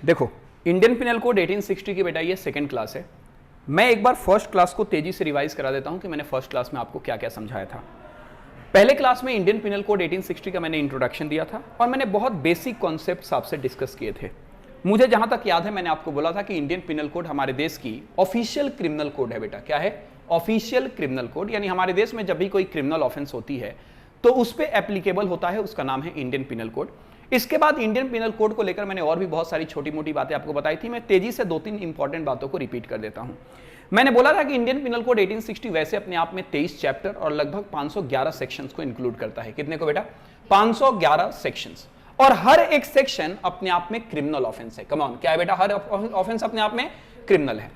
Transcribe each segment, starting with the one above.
देखो, Indian penal code 1860 की बेटा ये सेकंड क्लास है। मैं एक बार फर्स्ट क्लास को तेजी से रिवाइज करा देता हूं कि मैंने फर्स्ट क्लास में आपको क्या क्या समझाया था। पहले क्लास में इंडियन पिनल कोड 1860 का मैंने इंट्रोडक्शन दिया था और मैंने बहुत बेसिक कॉन्सेप्ट्स आपसे डिस्कस किए थे। मुझे जहां तक याद है मैंने आपको बोला था कि इंडियन पिनल कोड हमारे देश की ऑफिशियल क्रिमिनल कोड है बेटा। क्या है? ऑफिशियल क्रिमिनल कोड, यानी हमारे देश में जब भी कोई क्रिमिनल ऑफेंस होती है तो उस पर एप्लीकेबल होता है, उसका नाम है इंडियन पिनल कोड। इसके बाद इंडियन पिनल कोड को लेकर मैंने और भी बहुत सारी छोटी मोटी बातें आपको बताई थी। मैं तेजी से 2-3 इंपॉर्टेंट बातों को रिपीट कर देता हूं। मैंने बोला था कि इंडियन पिनल कोड 1860 वैसे अपने आप में 23 चैप्टर और लगभग 511 सेक्शंस को इंक्लूड करता है। कितने को बेटा? 511 सेक्शंस, और हर एक सेक्शन अपने आप में क्रिमिनल ऑफेंस है। कम ऑन, क्या है बेटा? हर ऑफेंस अपने आप में क्रिमिनल है।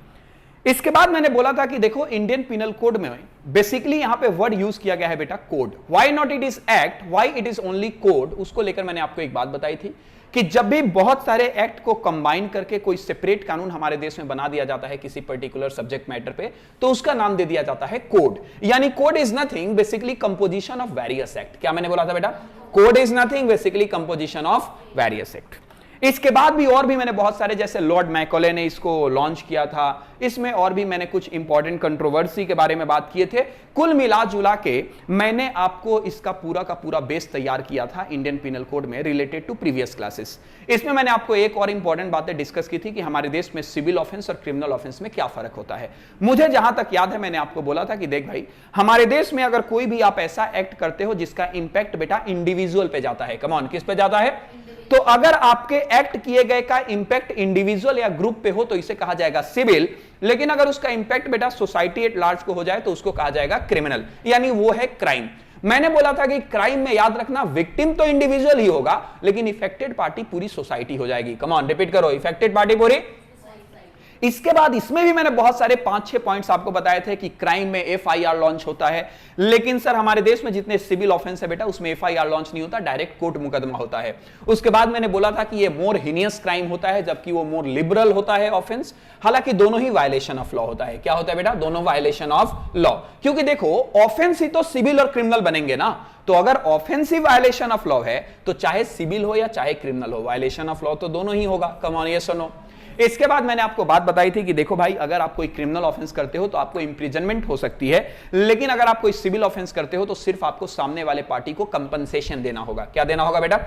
इसके बाद मैंने बोला था कि देखो इंडियन पिनल कोड में बेसिकली यहां पे वर्ड यूज किया गया है बेटा code. Why not it is act, why it is only code, उसको लेकर मैंने आपको एक बात बताई थी कि जब भी बहुत सारे एक्ट को कंबाइन करके कोई सेपरेट कानून हमारे देश में बना दिया जाता है किसी पर्टिकुलर सब्जेक्ट मैटर पे, तो उसका नाम दे दिया जाता है कोड। यानी code is nothing basically composition of various act. क्या मैंने बोला था बेटा? Code is nothing basically composition of various act. इसके बाद भी और भी मैंने बहुत सारे, जैसे लॉर्ड मैकॉले ने इसको लॉन्च किया था, इसमें और भी मैंने कुछ इंपॉर्टेंट कंट्रोवर्सी के बारे में बात किए थे। कुल मिला जुला के मैंने आपको इसका पूरा का पूरा बेस तैयार किया था इंडियन पिनल कोड में रिलेटेड टू प्रीवियस क्लासेस। इसमें मैंने आपको एक और इंपॉर्टेंट बातें डिस्कस की थी कि हमारे देश में सिविल ऑफेंस और क्रिमिनल ऑफेंस में क्या फर्क होता है। मुझे जहां तक याद है मैंने आपको बोला था कि देख भाई, हमारे देश में अगर कोई भी आप ऐसा एक्ट करते हो जिसका इंपैक्ट बेटा इंडिविजुअल पे जाता है, कम ऑन, किस पे जाता है? तो अगर आपके एक्ट किए गए का इंपैक्ट इंडिविजुअल या ग्रुप पे हो तो इसे कहा जाएगा सिविल, लेकिन अगर उसका इंपैक्ट बेटा सोसाइटी एट लार्ज को हो जाए तो उसको कहा जाएगा क्रिमिनल, यानी वो है क्राइम। मैंने बोला था कि क्राइम में याद रखना विक्टिम तो इंडिविजुअल ही होगा लेकिन इफेक्टेड पार्टी पूरी सोसाइटी हो जाएगी। कम ऑन, रिपीट करो, इफेक्टेड पार्टी पूरी। इसके बाद इसमें भी मैंने बहुत सारे 5-6 पॉइंट्स आपको बताए थे कि क्राइम में एफआईआर लॉन्च होता है, लेकिन सर हमारे देश में जितने सिविल ऑफेंस है बेटा उसमें एफआईआर लॉन्च नहीं होता, डायरेक्ट कोर्ट मुकदमा होता है। उसके बाद मैंने बोला था कि ये मोर हिनियस क्राइम होता है जबकि वो मोर लिबरल होता है ऑफेंस। हालांकि दोनों ही वायलेशन ऑफ लॉ होता है। क्या होता है बेटा? दोनों वायलेशन ऑफ लॉ, क्योंकि देखो ऑफेंस ही तो सिविल और क्रिमिनल बनेंगे ना। तो अगर ऑफेंसिव वायलेशन ऑफ लॉ है तो चाहे सिविल हो या चाहे क्रिमिनल हो, वायलेशन ऑफ लॉ तो दोनों ही होगा। कम ऑन, यस और नो। इसके बाद मैंने आपको बात बताई थी कि देखो भाई, अगर आप कोई क्रिमिनल ऑफेंस करते हो तो आपको इंप्रिजनमेंट हो सकती है, लेकिन अगर आप कोई सिविल ऑफेंस करते हो तो सिर्फ आपको सामने वाले पार्टी को कंपनसेशन देना होगा। क्या देना होगा बेटा?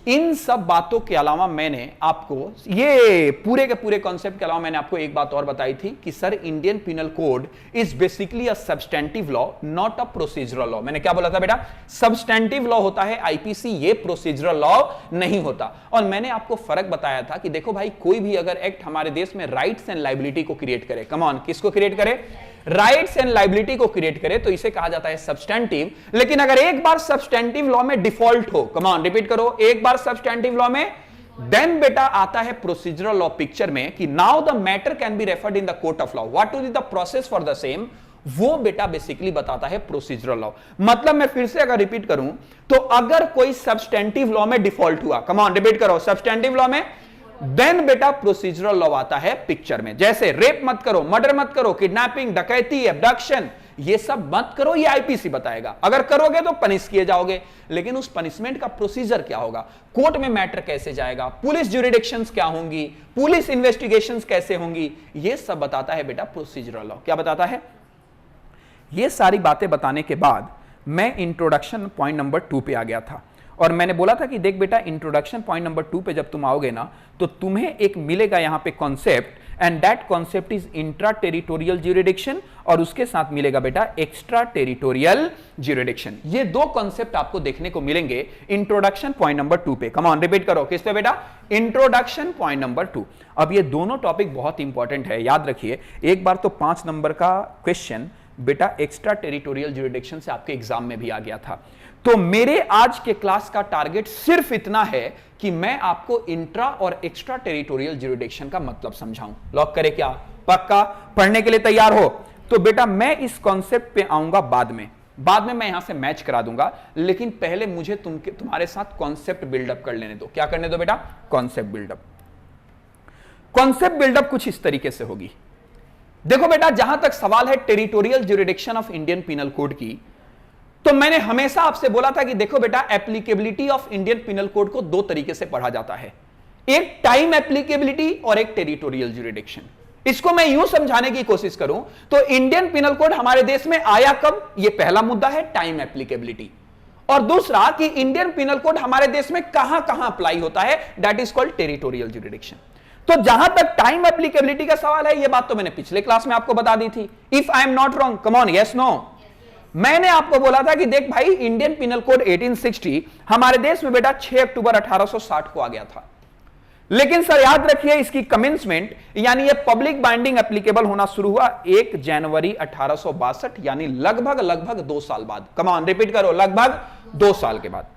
इन सब बातों के अलावा मैंने आपको ये पूरे के पूरे कॉन्सेप्ट के अलावा मैंने आपको एक बात और बताई थी कि sir Indian penal code is basically a substantive law not a procedural law. मैंने क्या बोला था बेटा? सब्सटेंटिव लॉ होता है आईपीसी, ये प्रोसीजरल लॉ नहीं होता। और मैंने आपको फर्क बताया था कि देखो भाई, कोई भी अगर एक्ट हमारे देश में राइट्स एंड लायबिलिटी को क्रिएट करे, कम ऑन, किसको क्रिएट करे? राइट्स एंड लायबिलिटी को क्रिएट करे तो इसे कहा जाता है सब्सटेंटिव। लेकिन अगर एक बार सब्सटेंटिव लॉ में डिफॉल्ट हो, कम ऑन रिपीट करो, एक बार सब्सटेंटिव लॉ में, देन बेटा आता है प्रोसीजरल लॉ पिक्चर में कि now the matter can be referred in the court of law, what is the process for the same, वो बेटा बेसिकली बताता है प्रोसीजरल लॉ। मतलब मैं फिर से अगर रिपीट करूं तो अगर कोई सब्सटेंटिव लॉ में डिफॉल्ट हुआ, कम ऑन रिपीट करो, सब्सटेंटिव लॉ में, देन बेटा प्रोसीजरल लॉ आता है पिक्चर में। जैसे रेप मत करो, मर्डर मत करो, किडनैपिंग, डकैती, एब्डक्शन, ये सब मत करो, ये आईपीसी बताएगा। अगर करोगे तो पनिश किए जाओगे, लेकिन उस पनिशमेंट का प्रोसीजर क्या होगा, कोर्ट में मैटर कैसे जाएगा, पुलिस ज्यूरिडिक्शंस क्या होंगी, पुलिस इन्वेस्टिगेशंस कैसे होंगी, ये सब बताता है बेटा प्रोसीजरल लॉ। क्या बताता है? ये सारी बातें बताने के बाद मैं इंट्रोडक्शन पॉइंट नंबर 2 पे आ गया था और मैंने बोला था कि देख बेटा, इंट्रोडक्शन पॉइंट नंबर 2 पे जब तुम आओगे ना तो तुम्हें एक मिलेगा यहां पे concept, and that concept is intra territorial jurisdiction, और उसके साथ मिलेगा बेटा एक्स्ट्रा टेरिटोरियल ज्यूरिडिक्शन। ये दो कॉन्सेप्ट आपको देखने को मिलेंगे इंट्रोडक्शन पॉइंट नंबर 2 पे। कम ऑन रिपीट करो, किस पे बेटा? Introduction point number 2। अब ये दोनों टॉपिक बहुत इंपॉर्टेंट है, याद रखिए। एक बार तो 5 नंबर का क्वेश्चन बेटा एक्स्ट्रा टेरिटोरियल ज्यूरिडिक्शन से आपके एग्जाम में भी आ गया था। तो मेरे आज के क्लास का टारगेट सिर्फ इतना है कि मैं आपको इंट्रा और एक्स्ट्रा टेरिटोरियल ज्यूरिडिक्शन का मतलब समझाऊं। लॉक करे क्या? पक्का? पढ़ने के लिए तैयार हो? तो बेटा मैं इस कॉन्सेप्ट पे आऊंगा बाद में मैं यहां से मैच करा दूंगा, लेकिन पहले मुझे तुम्हारे साथ कॉन्सेप्ट बिल्डअप कर लेने दो। क्या करने दो बेटा? Concept buildup. कॉन्सेप्ट बिल्डअप कुछ इस तरीके से होगी। देखो बेटा, जहां तक सवाल है territorial jurisdiction of Indian penal code की, तो मैंने हमेशा आपसे बोला था कि देखो बेटा, applicability of Indian penal code को 2 तरीके से पढ़ा जाता है। एक टाइम एप्लीकेबिलिटी और एक टेरिटोरियल ज्यूरिडिक्शन। इसको मैं यूं समझाने की कोशिश करूं तो इंडियन पिनल कोड हमारे देश में आया कब, यह पहला मुद्दा है टाइम एप्लीकेबिलिटी, और दूसरा कि इंडियन पिनल कोड हमारे देश में कहां कहां अप्लाई होता है, that is called territorial jurisdiction. तो जहां तक टाइम एप्लीकेबिलिटी का सवाल है, यह बात तो मैंने पिछले क्लास में आपको बता दी थी। If I am not wrong, come on, yes no. मैंने आपको बोला था कि देख भाई, इंडियन पिनल कोड 1860 हमारे देश में बेटा 6 अक्टूबर 1860 को आ गया था, लेकिन सर याद रखिए इसकी कमेंसमेंट यानी ये पब्लिक बाइंडिंग एप्लीकेबल होना शुरू हुआ 1 जनवरी 1862, यानी लगभग 2 साल बाद। कम ऑन, रिपीट करो, लगभग 2 साल के बाद।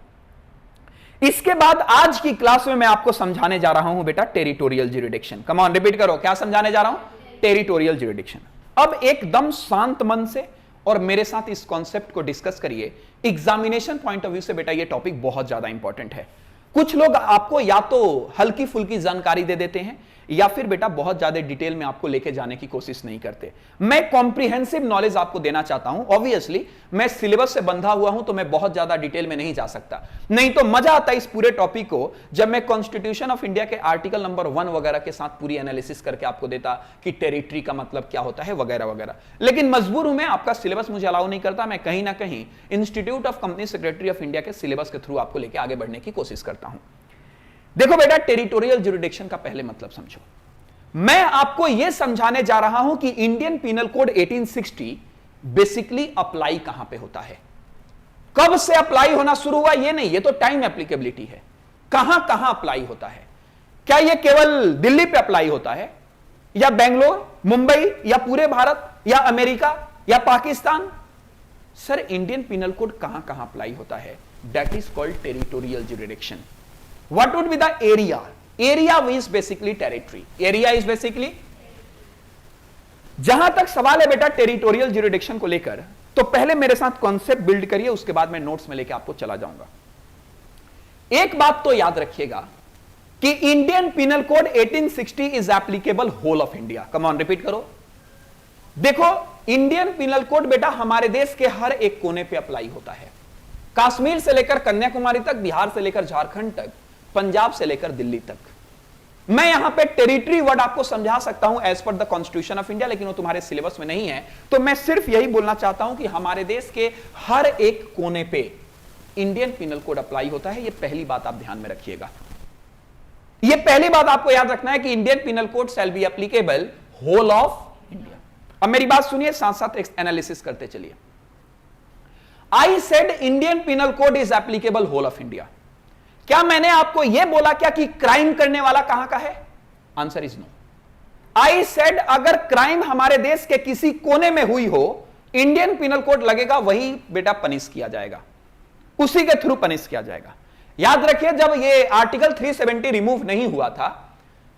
इसके बाद आज की क्लास में मैं आपको समझाने जा रहा हूं बेटा territorial jurisdiction. Come on, repeat करो, क्या समझाने जा रहा हूं, टेरिटोरियल ज्यूरिडिक्शन। अब एकदम शांत मन से और मेरे साथ इस कॉन्सेप्ट को डिस्कस करिए। एग्जामिनेशन पॉइंट ऑफ व्यू से बेटा ये टॉपिक बहुत ज्यादा इंपॉर्टेंट है। कुछ लोग आपको या तो हल्की फुल्की जानकारी दे देते हैं या फिर बेटा बहुत ज्यादा डिटेल में आपको लेके जाने की कोशिश नहीं करते। मैं कॉम्प्रिहेंसिव नॉलेज आपको देना चाहता हूं। ऑब्वियसली मैं सिलेबस से बंधा हुआ हूं तो मैं बहुत ज्यादा डिटेल में नहीं जा सकता, नहीं तो मजा आता है इस पूरे टॉपिक को जब मैं कॉन्स्टिट्यूशन ऑफ इंडिया के आर्टिकल नंबर 1 वगैरह के साथ पूरी एनालिसिस करके आपको देता कि टेरिटरी का मतलब क्या होता है वगैरह वगैरह। लेकिन मजबूर हूं मैं, आपका सिलेबस मुझे अलाउ नहीं करता। मैं कहीं ना कहीं institute of company secretary of India के सिलेबस के थ्रू आपको लेकर आगे बढ़ने की कोशिश करता हूं। देखो बेटा, टेरिटोरियल ज्यूरिडिक्शन का पहले मतलब समझो। मैं आपको यह समझाने जा रहा हूं कि Indian penal code 1860 basically apply कहां पे होता है, कब से अप्लाई होना शुरू हुआ, यह नहीं, यह तो टाइम एप्लीकेबिलिटी है। कहां कहां अप्लाई होता है, क्या यह केवल दिल्ली पे अप्लाई होता है या बेंगलोर, मुंबई या पूरे भारत या अमेरिका या Pakistan? Sir Indian penal code कहां कहां अप्लाई होता है, that is called territorial jurisdiction. What would be the area? Area is basically territory. Area is basically, जहां तक सवाल है बेटा टेरिटोरियल ज्यूरिडिक्शन को लेकर, तो पहले मेरे साथ कॉन्सेप्ट बिल्ड करिए, उसके बाद मैं नोट्स में लेकर आपको चला जाऊंगा। एक बात तो याद रखिएगा कि Indian penal code 1860 is applicable whole of India. Come on, repeat करो। देखो, इंडियन पिनल कोड बेटा हमारे देश के हर एक कोने पे अप्लाई होता है, कश्मीर से लेकर कन्याकुमारी तक, बिहार से लेकर झारखंड तक, पंजाब से लेकर दिल्ली तक। मैं यहां पे टेरिटरी वर्ड आपको समझा सकता हूं as per the constitution of India, लेकिन वो तुम्हारे सिलेबस में नहीं है, तो मैं सिर्फ यही बोलना चाहता हूं कि हमारे देश के हर एक कोने पे इंडियन पिनल कोड अप्लाई होता है। यह पहली बात आप ध्यान में रखिएगा। यह पहली बात आपको याद रखना है कि Indian penal code shall be applicable whole of India. अब मेरी बात सुनिए, साथ साथ एनालिसिस करते चलिए। I said Indian penal code is applicable whole of India. क्या मैंने आपको यह बोला क्या कि क्राइम करने वाला कहां का है? Answer is no. I said अगर क्राइम हमारे देश के किसी कोने में हुई हो, इंडियन पिनल कोड लगेगा, वही बेटा पनिश किया जाएगा, उसी के थ्रू पनिश किया जाएगा। याद रखिए, जब ये आर्टिकल 370 रिमूव नहीं हुआ था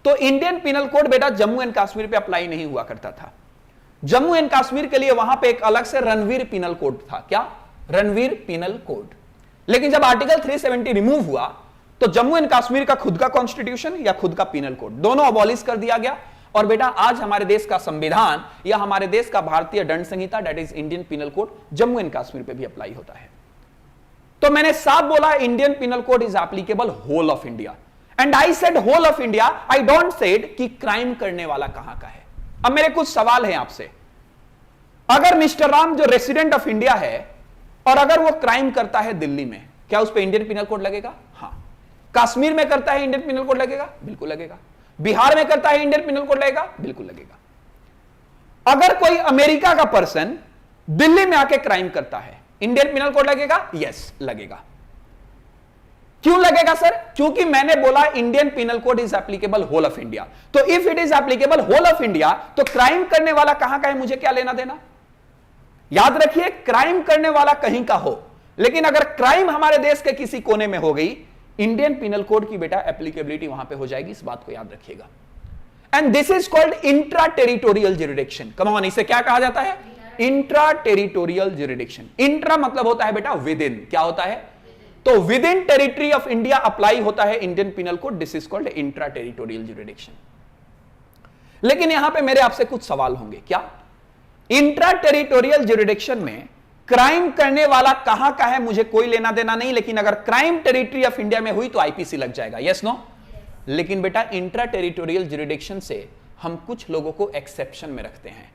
तो इंडियन पिनल कोड बेटा जम्मू एंड कश्मीर पे अप्लाई नहीं हुआ करता था। जम्मू एंड कश्मीर के लिए वहां पे एक अलग से रणवीर पिनल कोड था। क्या? Ranveer penal code. लेकिन जब आर्टिकल 370 रिमूव हुआ तो जम्मू एंड कश्मीर का खुद का कॉन्स्टिट्यूशन या खुद का पिनल कोड दोनों अबॉलिश कर दिया गया। और बेटा आज हमारे देश का संविधान या हमारे देश का भारतीय दंड संहिता that is Indian penal code Jammu and Kashmir पे भी अप्लाई होता है। तो मैंने साफ बोला Indian penal code is applicable whole of India, and I said whole of India, I don't said कि क्राइम करने वाला कहां का है। अब मेरे कुछ सवाल हैं आपसे। अगर मिस्टर राम जो रेसिडेंट ऑफ इंडिया है और अगर वो क्राइम करता है दिल्ली में, क्या उस पर इंडियन पिनल कोड लगेगा? हां। कश्मीर में करता है इंडियन पिनल कोड लगेगा? बिल्कुल लगेगा। बिहार में करता है इंडियन पिनल कोड लगेगा? बिल्कुल लगेगा। अगर कोई अमेरिका का पर्सन दिल्ली में आके क्राइम करता है, इंडियन पिनल कोड लगेगा? यस, लगेगा। क्यों लगेगा सर? क्योंकि मैंने बोला Indian penal code is applicable whole of India. तो if it is applicable whole of India तो क्राइम करने वाला कहां का है, मुझे क्या लेना देना? याद रखिए, क्राइम करने वाला कहीं का हो, लेकिन अगर क्राइम हमारे देश के किसी कोने में हो गई, इंडियन पिनल कोड की बेटा एप्लीकेबिलिटी वहां पे हो जाएगी। इस बात को याद रखिएगा। And this is called intra territorial jurisdiction. Come on, इसे क्या कहा जाता है? Intra territorial jurisdiction. इंट्रा मतलब होता है बेटा विद इन। क्या होता है? तो with in territory of India apply होता है Indian penal code. This is called intra territorial jurisdiction. लेकिन यहां पे मेरे आपसे कुछ सवाल होंगे। क्या? इंट्रा टेरिटोरियल ज्यूरिडिक्शन में क्राइम करने वाला कहां का है मुझे कोई लेना देना नहीं, लेकिन अगर क्राइम टेरिटरी ऑफ इंडिया में हुई तो आईपीसी लग जाएगा। Yes no? लेकिन बेटा इंट्रा टेरिटोरियल ज्यूरिडिक्शन से हम कुछ लोगों को एक्सेप्शन में रखते हैं।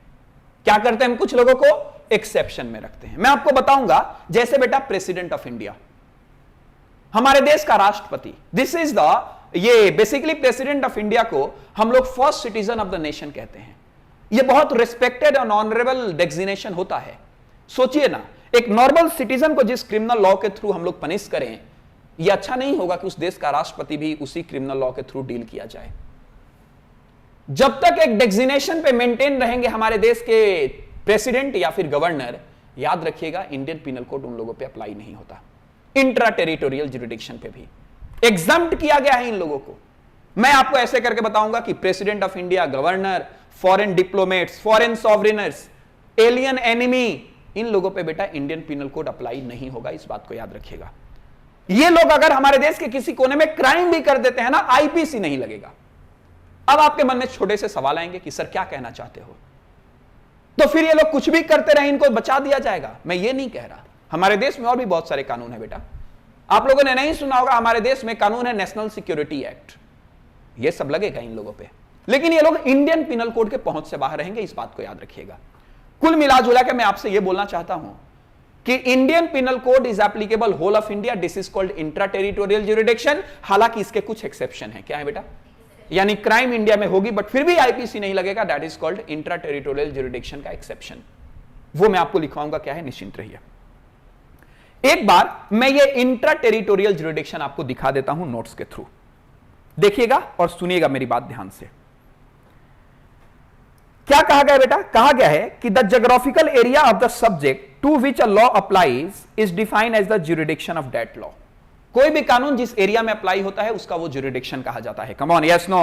क्या करते हैं हम? कुछ लोगों को एक्सेप्शन में रखते हैं। मैं आपको बताऊंगा, जैसे बेटा प्रेसिडेंट ऑफ इंडिया, हमारे देश का राष्ट्रपति, दिस इज ये बेसिकली प्रेसिडेंट ऑफ इंडिया को हम लोग first citizen of the nation कहते हैं। ये बहुत रिस्पेक्टेड और ऑनरेबल डेजिग्नेशन होता है। सोचिए ना, एक नॉर्मल सिटीजन को जिस क्रिमिनल लॉ के थ्रू हम लोग पनिश करें, यह अच्छा नहीं होगा कि उस देश का राष्ट्रपति भी उसी क्रिमिनल लॉ के थ्रू डील किया जाए। जब तक एक डेजिग्नेशन पे मेंटेन रहेंगे हमारे देश के प्रेसिडेंट या फिर गवर्नर, याद रखिएगा इंडियन पिनल कोड उन लोगों पे अप्लाई नहीं होता। इंट्रा टेरिटोरियल ज्यूरिडिक्शन पे भी एग्जम्प्ट किया गया है इन लोगों को। मैं आपको ऐसे करके बताऊंगा कि president of India, governor, foreign diplomats, foreign sovereigns, alien enemy, इन लोगों पे बेटा इंडियन पिनल कोड अप्लाई नहीं होगा। इस बात को याद रखिएगा। ये लोग अगर हमारे देश के किसी कोने में क्राइम भी कर देते हैं ना, आईपीसी नहीं लगेगा। अब आपके मन में छोटे से सवाल आएंगे कि सर क्या कहना चाहते हो? तो फिर ये लोग कुछ भी करते रहे, इनको बचा दिया जाएगा? मैं ये नहीं कह रहा। हमारे देश में और भी बहुत सारे कानून है बेटा। आप लोगों ने नहीं सुना होगा, हमारे देश में कानून है नेशनल सिक्योरिटी एक्ट। ये सब लगेगा इन लोगों पे, लेकिन ये लोग इंडियन पिनल कोड के पहुंच से बाहर रहेंगे। इस बात को याद रखिएगा। कुल मिलाजुला के मैं आपसे यह बोलना चाहता हूं कि Indian penal code is applicable whole of India. This is called intra territorial jurisdiction. हालांकि इसके कुछ एक्सेप्शन है। क्या है बेटा? यानी क्राइम इंडिया में होगी बट फिर भी आईपीसी नहीं लगेगा। That is called intra territorial jurisdiction का एक्सेप्शन। वो मैं आपको लिखवाऊंगा क्या है, निश्चिंत रहिए। एक बार मैं ये इंट्रा टेरिटोरियल ज्यूरिडिक्शन आपको दिखा देता हूं नोट्स के थ्रू। देखिएगा और सुनिएगा मेरी बात ध्यान से। क्या कहा गया बेटा? कहा गया है कि the geographical area of the subject to which a law applies is defined as the jurisdiction of that law. कोई भी कानून जिस एरिया में अप्लाई होता है उसका वो ज्यूरिडिक्शन कहा जाता है। Come on, yes no?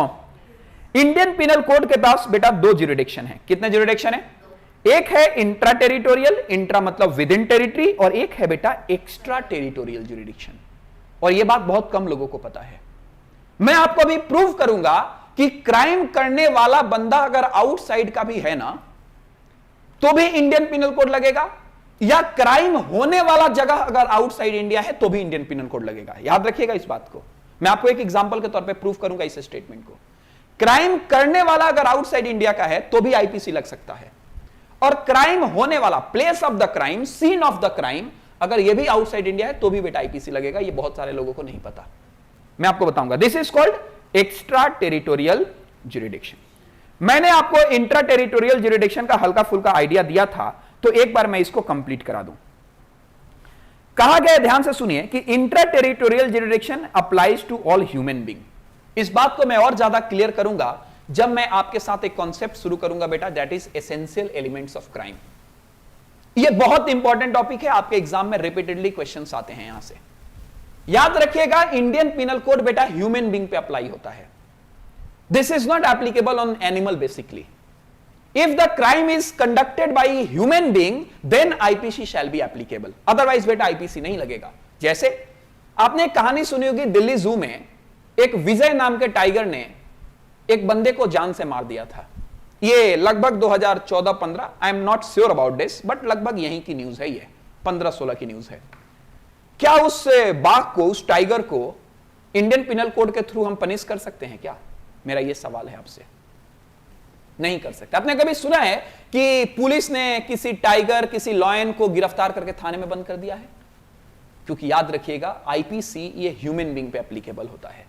Indian penal code के पास बेटा दो ज्यूरिडिक्शन है। कितने ज्यूरिडिक्शन है? एक है इंट्रा टेरिटोरियल, इंट्रा मतलब विद इन टेरिटरी, और एक है बेटा एक्स्ट्रा टेरिटोरियल ज्यूरिडिक्शन। और यह बात बहुत कम लोगों को पता है। मैं आपको अभी प्रूव करूंगा कि क्राइम करने वाला बंदा अगर आउटसाइड का भी है ना, तो भी इंडियन पिनल कोड लगेगा, या क्राइम होने वाला जगह अगर आउटसाइड इंडिया है तो भी इंडियन पिनल कोड लगेगा। याद रखिएगा इस बात को। मैं आपको एक एग्जांपल के तौर पे प्रूव करूंगा इस स्टेटमेंट को। क्राइम करने वाला अगर आउटसाइड इंडिया का है तो भी आईपीसी लग सकता है, और क्राइम होने वाला, place of the crime, scene of the crime, अगर यह भी आउटसाइड इंडिया है तो भी बेटा आईपीसी लगेगा। यह बहुत सारे लोगों को नहीं पता, मैं आपको बताऊंगा। This is called extra territorial jurisdiction. मैंने आपको इंट्रा टेरिटोरियल ज्यूरिडिक्शन का हल्का फुल्का आइडिया दिया था, तो एक बार मैं इसको कंप्लीट करा दूं। कहा गया, ध्यान से सुनिए, कि intra territorial jurisdiction applies to all human being. इस बात को मैं और ज्यादा क्लियर करूंगा जब मैं आपके साथ एक कॉन्सेप्ट शुरू करूंगा बेटा, that is essential elements of crime. यह बहुत इंपॉर्टेंट टॉपिक है, आपके एग्जाम में रिपीटेडली क्वेश्चंस आते हैं यहां से। याद रखिएगा, इंडियन पिनल कोड बेटा ह्यूमन बीइंग पे अप्लाई होता है। This is not applicable on animal basically. If the crime is conducted by human being, then IPC shall be applicable. Otherwise बेटा IPC नहीं लगेगा। जैसे आपने एक कहानी सुनी होगी, दिल्ली जू में एक विजय नाम के टाइगर ने एक बंदे को जान से मार दिया था। ये लगभग 2014-15, आई am not sure about this, but लगभग यहीं की न्यूज है, ये 15-16 की न्यूज है। क्या उस बाघ को, उस टाइगर को इंडियन पिनल कोड के थ्रू हम पनिश कर सकते हैं क्या? मेरा यह सवाल है आपसे। नहीं कर सकते। आपने कभी सुना है कि पुलिस ने किसी टाइगर, किसी लॉयन को गिरफ्तार करके थाने में बंद कर दिया है? क्योंकि याद रखिएगा, आईपीसी ये ह्यूमन बीइंग पे एप्लीकेबल होता है,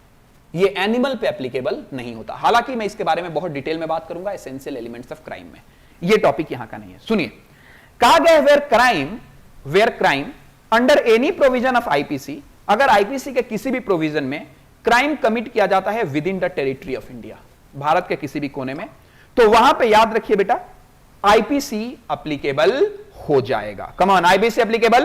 ये एनिमल पे एप्लीकेबल नहीं होता। हालांकि मैं इसके बारे में बहुत डिटेल में बात करूंगा एसेंशियल एलिमेंट्स ऑफ क्राइम में। ये टॉपिक यहां का नहीं है। सुनिए, कहा गया where crime under any provision of IPC, अगर आईपीसी के किसी भी प्रोविजन में क्राइम कमिट किया जाता है with in the territory of India, Bharat के किसी भी कोने में, तो वहां पे याद रखिए बेटा आईपीसी एप्लीकेबल हो जाएगा। Come on, IPC applicable.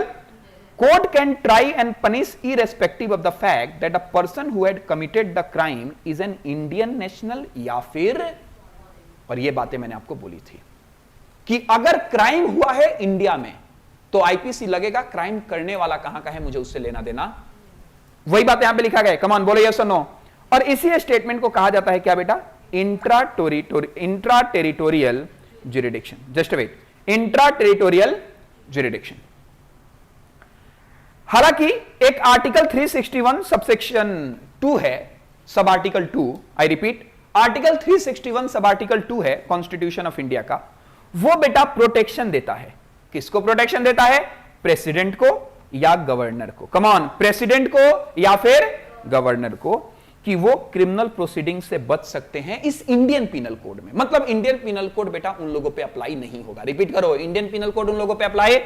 Court can try and punish irrespective of the fact that a person who had committed the crime is an Indian national, या फिर, और ये बातें मैंने आपको बोली थी कि अगर क्राइम हुआ है इंडिया में तो आईपीसी लगेगा। क्राइम करने वाला कहां का है मुझे उससे लेना देना, वही बात यहां पे लिखा गया। कम ऑन, बोलो यस और नो। और इसी स्टेटमेंट को कहा जाता है क्या बेटा? Intra territorial jurisdiction. Just wait, intra territorial jurisdiction. हालांकि एक आर्टिकल 361 सबसेक्शन 2 है sub article 2, I repeat, article 361 sub article 2 है कॉन्स्टिट्यूशन ऑफ इंडिया का, वो बेटा प्रोटेक्शन देता है। किसको प्रोटेक्शन देता है? प्रेसिडेंट को या गवर्नर को। कम ऑन, प्रेसिडेंट को या फिर गवर्नर को, कि वो क्रिमिनल प्रोसीडिंग से बच सकते हैं इस इंडियन पिनल कोड में। मतलब इंडियन पिनल कोड बेटा उन लोगों पे अप्लाई नहीं होगा। रिपीट करो, इंडियन पिनल कोड उन लोगों पे अप्लाई।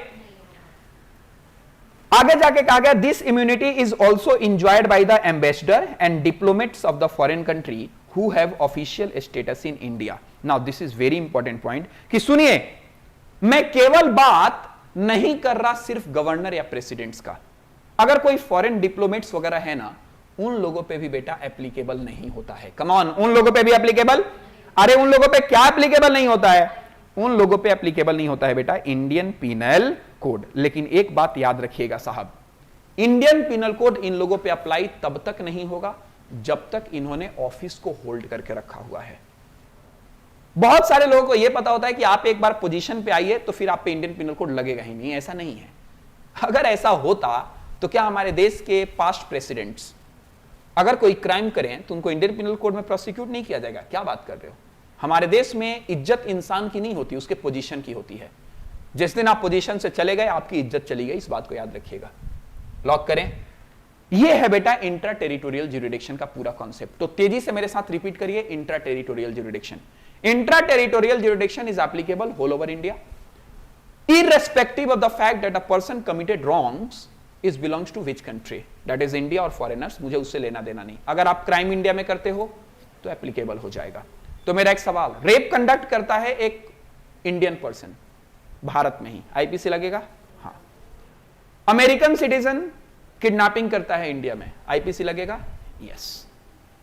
आगे जाके कहा गया, this immunity is also enjoyed by the ambassador and diplomats of the foreign country who have official status in India. Now this is very important point, कि सुनिए, मैं केवल बात नहीं कर रहा सिर्फ गवर्नर या प्रेसिडेंट्स का। अगर कोई फॉरेन डिप्लोमेट्स वगैरह है ना, उन लोगों पे भी बेटा एप्लीकेबल नहीं होता है। कम ऑन, उन लोगों पे भी एप्लीकेबल, अरे उन लोगों पे क्या एप्लीकेबल नहीं होता है? उन लोगों पे एप्लीकेबल नहीं होता है बेटा इंडियन पिनल कोड। लेकिन एक बात याद रखिएगा साहब, इंडियन पिनल कोड इन लोगों पे अप्लाई तब तक नहीं होगा जब तक इन्होंने ऑफिस को होल्ड करके रखा हुआ है। बहुत सारे लोगों को यह पता होता है कि आप एक बार पोजीशन पे आइए तो फिर आप पे इंडियन पिनल कोड लगेगा ही नहीं। ऐसा नहीं है। अगर ऐसा होता तो क्या हमारे देश के पास्ट प्रेसिडेंट्स अगर कोई क्राइम करें तो उनको इंडियन पिनल कोड में प्रोसिक्यूट नहीं किया जाएगा? क्या बात कर रहे हो? हमारे देश में इज्जत इंसान की नहीं होती, उसके पोजीशन की होती है। जिस दिन आप पोजीशन से चले गए आपकी इज्जत चली गई, इस बात को याद रखिएगा। लॉक करें। यह है बेटा इंट्रा टेरिटोरियल ज्यूरिडिक्शन का पूरा कॉन्सेप्ट। तो तेजी से मेरे साथ रिपीट करिए, intra territorial jurisdiction. Intra territorial jurisdiction is applicable whole over India irrespective of the fact that a person committed wrongs is belongs to which country, that is India और foreigners, मुझे उससे लेना देना नहीं। अगर आप क्राइम इंडिया में करते हो तो एप्लीकेबल हो जाएगा। तो मेरा एक सवाल, रेप कंडक्ट करता है एक इंडियन पर्सन भारत में ही, आईपीसी लगेगा? हाँ। अमेरिकन सिटीजन किडनैपिंग करता है इंडिया में, आईपीसी लगेगा? यस।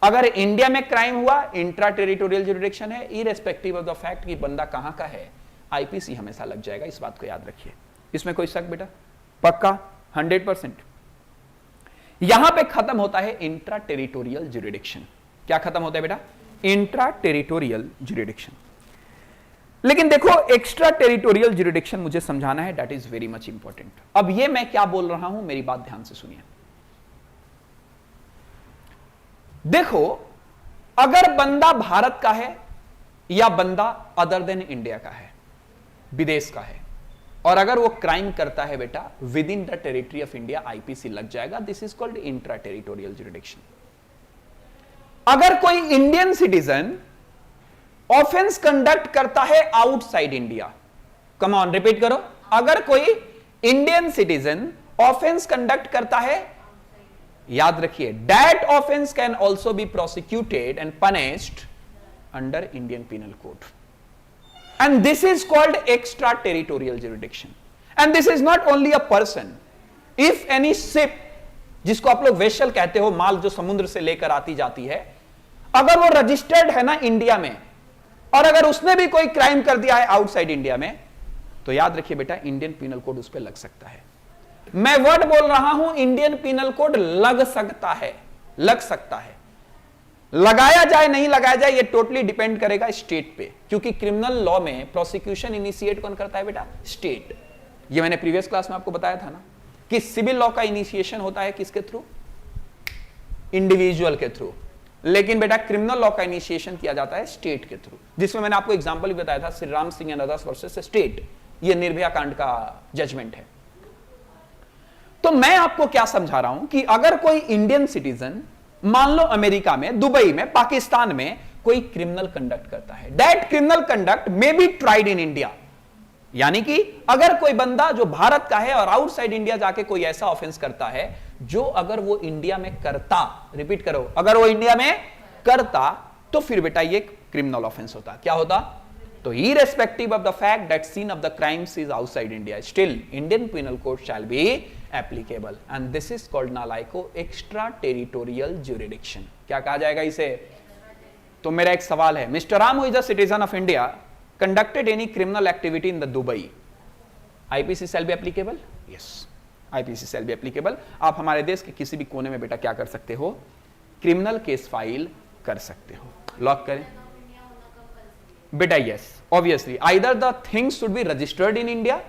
अगर इंडिया में क्राइम हुआ, इंट्रा टेरिटोरियल ज्यूरिडिक्शन है, इररिस्पेक्टिव ऑफ द फैक्ट कि बंदा कहां का है, आईपीसी हमेशा लग जाएगा। इस बात को याद रखिए। इसमें कोई शक बेटा? पक्का 100%। यहां पे खत्म होता है इंट्रा टेरिटोरियल ज्यूरिडिक्शन। क्या खत्म होता है बेटा? Intra territorial jurisdiction. लेकिन देखो, एक्स्ट्रा टेरिटोरियल ज्यूरिडिक्शन मुझे समझाना है, that is very much important. अब ये मैं क्या बोल रहा हूं, मेरी बात ध्यान से सुनिए। देखो, अगर बंदा भारत का है या बंदा अदर देन इंडिया का है, विदेश का है, और अगर वो क्राइम करता है बेटा with in the territory of India, IPC लग जाएगा। This is called intra territorial jurisdiction. अगर कोई इंडियन सिटीजन ऑफेंस कंडक्ट करता है outside India, come on repeat करो, अगर कोई इंडियन सिटीजन ऑफेंस कंडक्ट करता है, याद रखिए, that offence can also be prosecuted and punished under Indian penal code, and this is called extraterritorial jurisdiction. And this is not only a person. If any ship, जिसको आप लोग vessel कहते हो, माल जो समुद्र से लेकर आती जाती है, अगर वो रजिस्टर्ड है ना इंडिया में, और अगर उसने भी कोई क्राइम कर दिया है आउटसाइड इंडिया में, तो याद रखिए बेटा इंडियन पिनल कोड उस पर लग सकता है। मैं वर्ड बोल रहा हूं, इंडियन पिनल कोड लग सकता है, लग सकता है। लगाया जाए नहीं लगाया जाए, ये टोटली डिपेंड करेगा स्टेट पे, क्योंकि क्रिमिनल लॉ में प्रोसिक्यूशन इनिशिएट कौन करता है बेटा? स्टेट। ये मैंने प्रीवियस क्लास में आपको बताया था ना कि सिविल लॉ का इनिशिएशन होता है किसके थ्रू? इंडिविजुअल के थ्रू। लेकिन बेटा क्रिमिनल लॉ का इनिशिएशन किया जाता है स्टेट के थ्रू, जिसमें मैंने आपको एग्जांपल भी बताया था, Shri Ram Singh and others versus state. ये निर्भया कांड का जजमेंट है। तो मैं आपको क्या समझा रहा हूं कि अगर कोई इंडियन सिटीजन मान लो अमेरिका में, दुबई में, पाकिस्तान में कोई क्रिमिनल कंडक्ट करता है, that criminal conduct may be tried in India. यानी कि अगर कोई बंदा जो भारत का है और आउटसाइड इंडिया जाके कोई ऐसा ऑफेंस करता है जो अगर वो इंडिया में करता, रिपीट करो, अगर वो इंडिया में करता, तो फिर बेटा ये क्रिमिनल ऑफेंस होता। क्या होता? तो irrespective of the fact that scene of the crimes is outside India, still Indian penal code shall be applicable, and this is called नालायको extraterritorial jurisdiction। क्या कहा जाएगा इसे? तो मेरा एक सवाल है, mister Ram who is a citizen of India conducted any criminal activity in the Dubai, IPC shall be applicable? Yes, IPC shall be applicable। आप हमारे देश के किसी भी कोने में बेटा क्या कर सकते हो? क्रिमिनल केस फाइल कर सकते हो। लॉक करें बेटा। Yes, obviously either the things should be registered in India,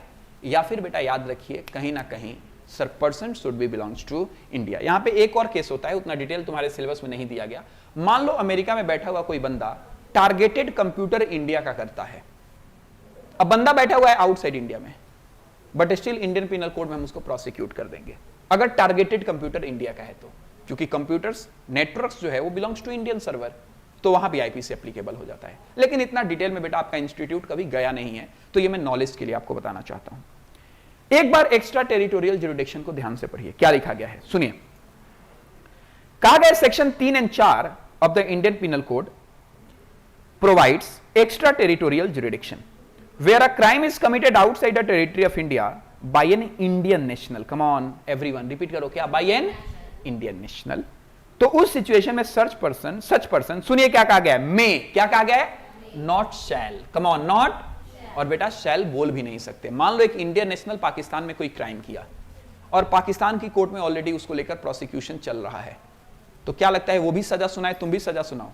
या फिर बेटा याद रखिए कहीं ना कहीं sir person should be belongs to India. यहां पे एक और केस होता है, उतना डिटेल तुम्हारे सिलेबस में नहीं दिया गया। मान लो अमेरिका में बैठा हुआ कोई बंदा टारगेटेड कंप्यूटर इंडिया का करता है। अब बंदा बैठा हुआ है आउटसाइड इंडिया में, but still Indian penal code में हम उसको प्रोसिक्यूट कर देंगे अगर टारगेटेड कंप्यूटर इंडिया का है तो, क्योंकि कंप्यूटर्स नेटवर्क्स जो है वो बिलोंग्स टू इंडियन सर्वर, तो वहां भी आईपीसी एप्लीकेबल हो जाता है। लेकिन इतना डिटेल में बेटा आपका इंस्टीट्यूट कभी गया नहीं है, तो ये मैं नॉलेज के लिए आपको बताना चाहता हूं। एक बार एक्स्ट्रा टेरिटोरियल ज्यूरिडिक्शन को ध्यान से पढ़िए, क्या लिखा गया है सुनिए। कहा गया सेक्शन 3 और 4 of the Indian penal code provides extra territorial jurisdiction where a crime is committed outside the territory of India by an Indian national. Come on everyone, repeat करो, क्या by an Indian national। तो उस situation में such person सुनिए क्या कहा गया है, मे क्या कहा गया है, not shall. Come on, not, और बेटा शैल बोल भी नहीं सकते। मान लो एक इंडियन नेशनल पाकिस्तान में कोई क्राइम किया और पाकिस्तान की कोर्ट में ऑलरेडी उसको लेकर प्रोसिक्यूशन चल रहा है, तो क्या लगता है वो भी सजा सुनाए, तुम भी सजा सुनाओ,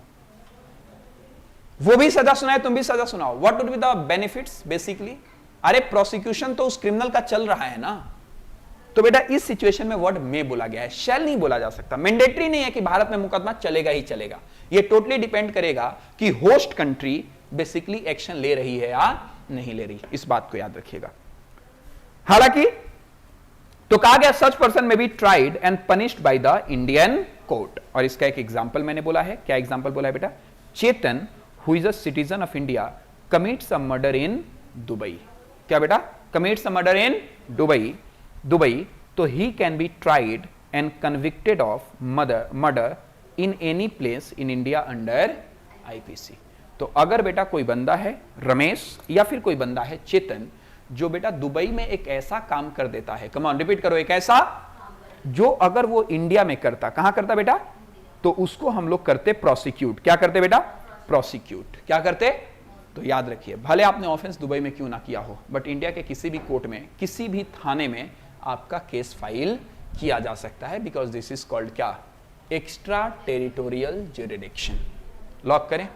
वो भी सजा सुनाए, तुम भी सजा सुनाओ। What would be the benefits basically? अरे प्रोसिक्यूशन तो उस क्रिमिनल का चल रहा है ना, तो बेटा इस सिचुएशन में वर्ड में बोला गया है, शैल नहीं बोला जा सकता। मैंडेटरी नहीं है कि भारत में मुकदमा चलेगा ही चलेगा, ये टोटली डिपेंड करेगा कि होस्ट कंट्री बेसिकली एक्शन ले रही है या नहीं ले रही, इस बात को याद रखिएगा। हालांकि तो कहा गया such person may B tried and punished by the Indian court, और इसका एक एग्जांपल मैंने बोला है। क्या एग्जांपल बोला है बेटा? चेतन who is a citizen of India commits a murder in Dubai। क्या बेटा? commits a murder in Dubai, तो he can be tried and convicted of murder in any place in India under IPC। तो अगर बेटा कोई बंदा है रमेश या फिर कोई बंदा है चेतन जो बेटा दुबई में एक ऐसा काम कर देता है, कम ऑन रिपीट करो, एक ऐसा जो अगर वो इंडिया में करता, कहां करता बेटा, तो उसको हम लोग करते प्रोसिक्यूट। क्या करते बेटा? प्रोसिक्यूट। क्या करते? तो याद रखिए, भले आपने ऑफेंस दुबई में क्यों ना किया हो, बट इंडिया के किसी भी कोर्ट में, किसी भी थाने में आपका केस फाइल किया जा सकता है, बिकॉज दिस इज कॉल्ड क्या? Extra territorial jurisdiction. लॉक करें।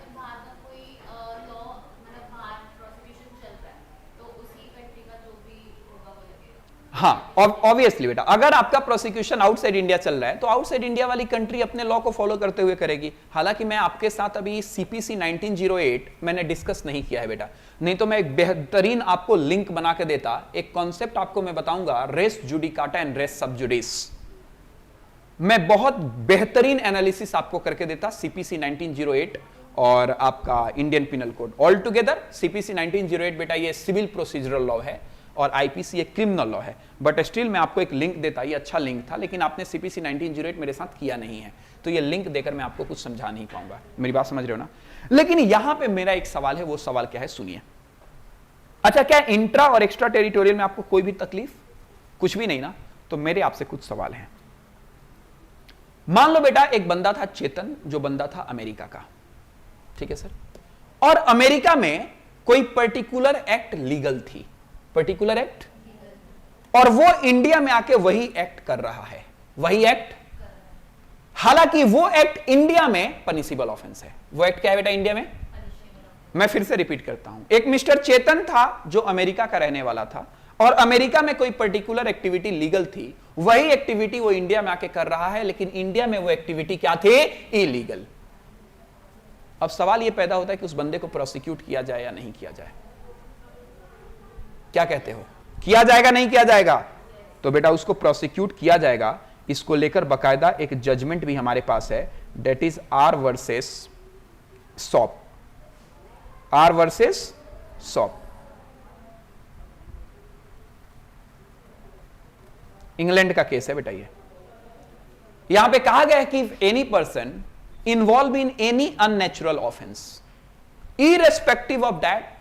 हाँ ऑब्वियसली बेटा, अगर आपका प्रोसिक्यूशन आउटसाइड इंडिया चल रहा है तो आउटसाइड इंडिया वाली कंट्री अपने लॉ को फॉलो करते हुए करेगी। हालांकि मैं आपके साथ अभी सीपीसी 1908 मैंने डिस्कस नहीं किया है बेटा, नहीं तो मैं एक बेहतरीन आपको लिंक बना के देता। एक कॉन्सेप्ट आपको मैं बताऊंगा, रेस जुडिकाटा एंड रेस सब जुडिस, मैं बहुत बेहतरीन एनालिसिस आपको करके देता सीपीसी 1908 और आपका Indian penal code all together. CPC 1908 बेटा ये सिविल प्रोसीजरल लॉ है और आईपीसी एक क्रिमिनल लॉ है, बट स्टिल मैं आपको एक लिंक देता, ये अच्छा लिंक था, लेकिन आपने सीपीसी 1908 मेरे साथ किया नहीं है, तो ये लिंक देकर मैं आपको कुछ समझा नहीं पाऊंगा। मेरी बात समझ रहे हो ना? लेकिन यहां पे मेरा एक सवाल है, वो सवाल क्या है सुनिए। अच्छा, क्या इंट्रा और एक्स्ट्रा टेरिटोरियल में आपको कोई भी तकलीफ? कुछ भी नहीं ना? तो मेरे आपसे कुछ सवाल हैं। मान लो बेटा एक बंदा था चेतन, जो बंदा था अमेरिका का, ठीक है सर, और अमेरिका में कोई पर्टिकुलर एक्ट लीगल थी, पर्टिकुलर एक्ट, और वो इंडिया में आके वही एक्ट कर रहा है, वही एक्ट। हालांकि वो एक्ट इंडिया में पनिशेबल ऑफेंस है। वो एक्ट क्या है बेटा इंडिया में? मैं फिर से रिपीट करता हूं, एक मिस्टर चेतन था जो अमेरिका का रहने वाला था और अमेरिका में कोई पर्टिकुलर एक्टिविटी लीगल थी, वही एक्टिविटी वो इंडिया में आके कर रहा है, लेकिन इंडिया में वो एक्टिविटी क्या थी? इलीगल। अब सवाल ये पैदा होता है कि उस बंदे को प्रोसिक्यूट किया जाए या नहीं किया जाए। क्या कहते हो, किया जाएगा नहीं किया जाएगा? तो बेटा उसको प्रोसिक्यूट किया जाएगा। इसको लेकर बकायदा एक जजमेंट भी हमारे पास है, that is R versus Esop. R versus Esop, England का केस है बेटा ये। यहां पे कहा गया है कि any person involve in any unnatural offence, irrespective of that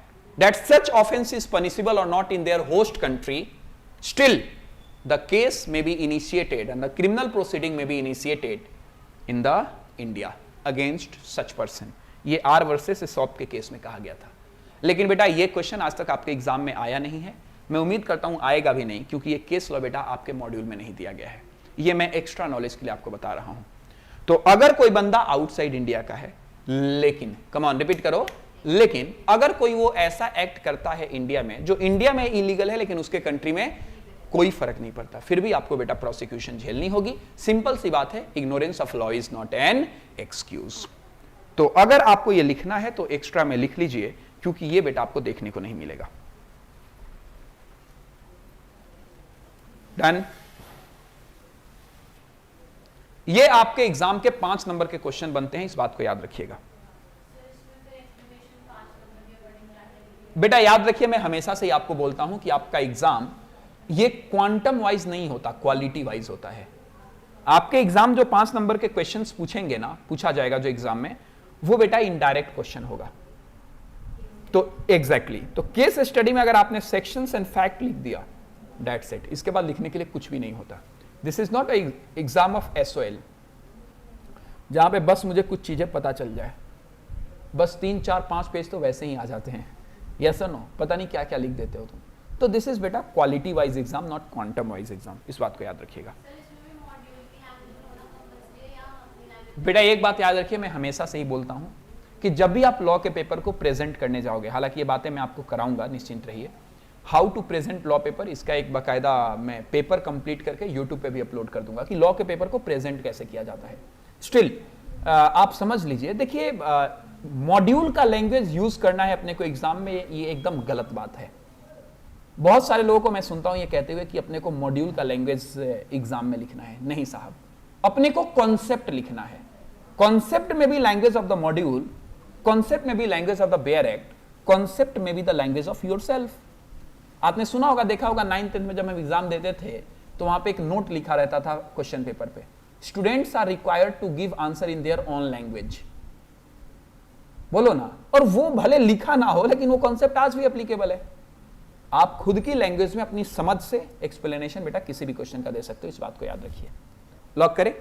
such offense is punishable or not in their host country, still the case may be initiated and the criminal proceeding may be initiated in the India against such person। ये are versus shop के case में कहा गया था। लेकिन बेटा ये question आज तक आपके एग्जाम में आया नहीं है, मैं उम्मीद करता हूं आएगा भी नहीं, क्योंकि ये केस लॉ बेटा आपके मॉड्यूल में नहीं दिया गया है। ये मैं एक्स्ट्रा नॉलेज के लिए आपको बता रहा हूं। तो अगर कोई बंदा आउटसाइड इंडिया का है, लेकिन कम ऑन रिपीट करो, लेकिन अगर कोई वो ऐसा एक्ट करता है इंडिया में जो इंडिया में इलीगल है लेकिन उसके कंट्री में कोई फर्क नहीं पड़ता, फिर भी आपको बेटा प्रोसिक्यूशन झेलनी होगी। सिंपल सी बात है, ignorance of law is not an excuse. तो अगर आपको ये लिखना है तो एक्स्ट्रा में लिख लीजिए, क्योंकि ये बेटा आपको देखने को नहीं मिलेगा। डन। ये आपके एग्जाम के 5 नंबर के क्वेश्चन बनते हैं, इस बात को याद रखिएगा। बेटा याद रखिए, मैं हमेशा से ही आपको बोलता हूं कि आपका एग्जाम ये क्वांटम वाइज नहीं होता, क्वालिटी वाइज होता है। आपके एग्जाम जो 5 नंबर के क्वेश्चंस पूछेंगे ना, पूछा जाएगा जो एग्जाम में, वो बेटा इनडायरेक्ट क्वेश्चन होगा। तो एग्जैक्टली तो केस स्टडी में अगर आपने सेक्शंस एंड फैक्ट लिख दिया, दैट्स इट, इसके बाद लिखने के लिए कुछ भी नहीं होता। This is not exam of SOL, जहां पे बस मुझे कुछ चीजें पता चल जाए, बस 3, 4, 5 पेज तो वैसे ही आ जाते हैं, यस और नो, पता नहीं क्या क्या लिख देते हो तुम। तो दिस इज बेटा quality wise exam, not quantum wise exam, इस बात को याद रखिएगा। बेटा एक बात याद रखिए, मैं हमेशा से ही बोलता हूं कि जब भी आप लॉ के पेपर को प्रेजेंट करने जाओगे, हालांकि ये बातें मैं आपको कराऊंगा, निश्चिंत रहिए। How to present law paper, इसका एक बाकायदा मैं पेपर कंप्लीट करके यूट्यूब पे भी अपलोड कर दूंगा कि लॉ के पेपर को प्रेजेंट कैसे किया जाता है। स्टिल आप समझ लीजिए, देखिए मॉड्यूल का लैंग्वेज यूज करना है अपने को एग्जाम में, ये एकदम गलत बात है। बहुत सारे लोगों को मैं सुनता हूं ये कहते हुए कि अपने को मॉड्यूल का लैंग्वेज एग्जाम में लिखना है। नहीं साहब, अपने को कॉन्सेप्ट लिखना है। कॉन्सेप्ट में भी language of the module, concept में भी language of the bare act, concept में भी द लैंग्वेज ऑफ योरसेल्फ। आपने सुना होगा, देखा होगा 9th 10th में जब हम एग्जाम देते थे तो वहां पे एक नोट लिखा रहता था क्वेश्चन पेपर पे, students are required to give answer in their own language. बोलो ना, और वो भले लिखा ना हो लेकिन वो कॉन्सेप्ट आज भी एप्लीकेबल है। आप खुद की लैंग्वेज में अपनी समझ से एक्सप्लेनेशन बेटा किसी भी क्वेश्चन का दे सकते हो, इस बात को याद रखिए। लॉक करें।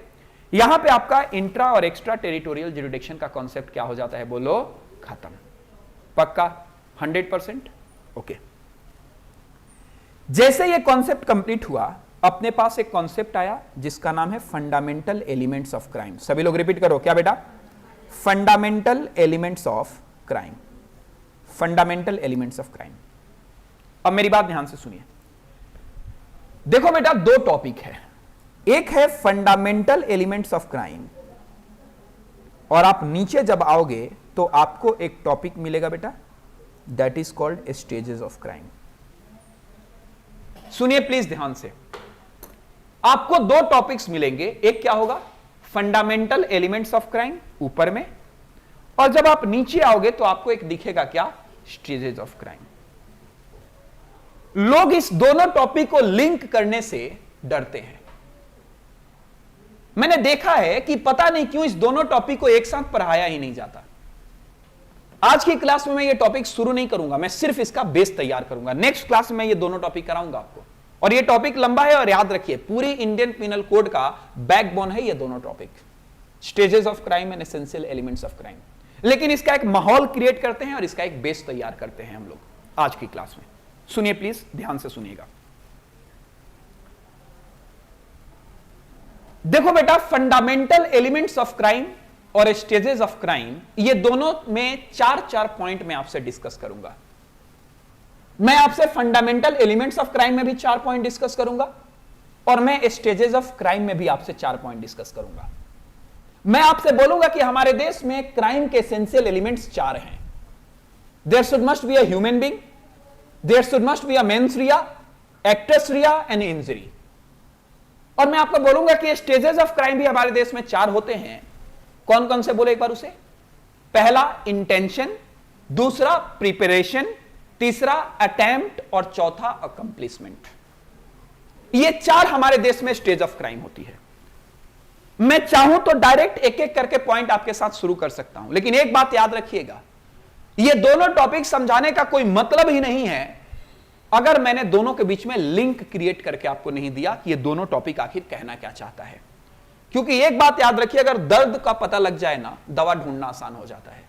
यहां पे आपका इंट्रा और एक्स्ट्रा टेरिटोरियल जुरिडिक्शन का कॉन्सेप्ट क्या हो जाता है, बोलो, खत्म। पक्का 100%? ओके। जैसे ये कॉन्सेप्ट कंप्लीट हुआ, अपने पास एक कॉन्सेप्ट आया जिसका नाम है फंडामेंटल एलिमेंट्स ऑफ क्राइम। सभी लोग रिपीट करो, क्या बेटा? Fundamental elements of crime. Fundamental elements of crime. अब मेरी बात ध्यान से सुनिए। देखो बेटा, 2 टॉपिक है, एक है फंडामेंटल एलिमेंट्स ऑफ क्राइम, और आप नीचे जब आओगे तो आपको एक टॉपिक मिलेगा बेटा, that is called stages of crime. सुनिए प्लीज ध्यान से, आपको 2 टॉपिक्स मिलेंगे। एक क्या होगा, फंडामेंटल एलिमेंट्स ऑफ क्राइम ऊपर में, और जब आप नीचे आओगे तो आपको एक दिखेगा क्या, स्टेजेस ऑफ क्राइम। लोग इस दोनों टॉपिक को लिंक करने से डरते हैं। मैंने देखा है कि पता नहीं क्यों इस दोनों टॉपिक को एक साथ पढ़ाया ही नहीं जाता। आज की क्लास में मैं ये टॉपिक शुरू नहीं करूंगा, मैं सिर्फ इसका बेस तैयार करूंगा। नेक्स्ट क्लास में ये दोनों टॉपिक कराऊंगा आपको, और ये टॉपिक लंबा है, और याद रखिए पूरी इंडियन पिनल कोड का बैकबोन है ये दोनों topic, stages of crime and essential elements of crime. लेकिन इसका एक माहौल क्रिएट करते हैं और इसका एक बेस तैयार करते हैं हम लोग आज की क्लास में। सुनिए प्लीज, ध्यान से सुनिएगा। देखो बेटा, फंडामेंटल एलिमेंट्स ऑफ क्राइम और स्टेजेस ऑफ क्राइम, ये दोनों में 4 पॉइंट मैं आपसे डिस्कस करूंगा। मैं आपसे फंडामेंटल एलिमेंट्स ऑफ क्राइम में भी 4 पॉइंट डिस्कस करूंगा, और मैं स्टेजेस ऑफ क्राइम में भी आपसे 4 पॉइंट डिस्कस करूंगा। मैं आपसे बोलूंगा कि हमारे देश में क्राइम के एसेंशियल एलिमेंट्स 4 हैं। There should must be a human being, there should must be a mens rea, actus reus and injury. और मैं आपको बोलूंगा कि स्टेजेस ऑफ क्राइम भी हमारे देश में 4 होते हैं। कौन कौन से बोले एक बार उसे? पहला इंटेंशन, दूसरा प्रिपरेशन, तीसरा अटेम्प्ट, और चौथा अकम्प्लिशमेंट। ये 4 हमारे देश में स्टेज ऑफ क्राइम होती है। मैं चाहूं तो डायरेक्ट एक एक करके पॉइंट आपके साथ शुरू कर सकता हूं, लेकिन एक बात याद रखिएगा, ये दोनों टॉपिक समझाने का कोई मतलब ही नहीं है अगर मैंने दोनों के बीच में लिंक क्रिएट करके आपको नहीं दिया कि ये दोनों टॉपिक आखिर कहना क्या चाहता है। क्योंकि एक बात याद रखिए, अगर दर्द का पता लग जाए ना, दवा ढूंढना आसान हो जाता है।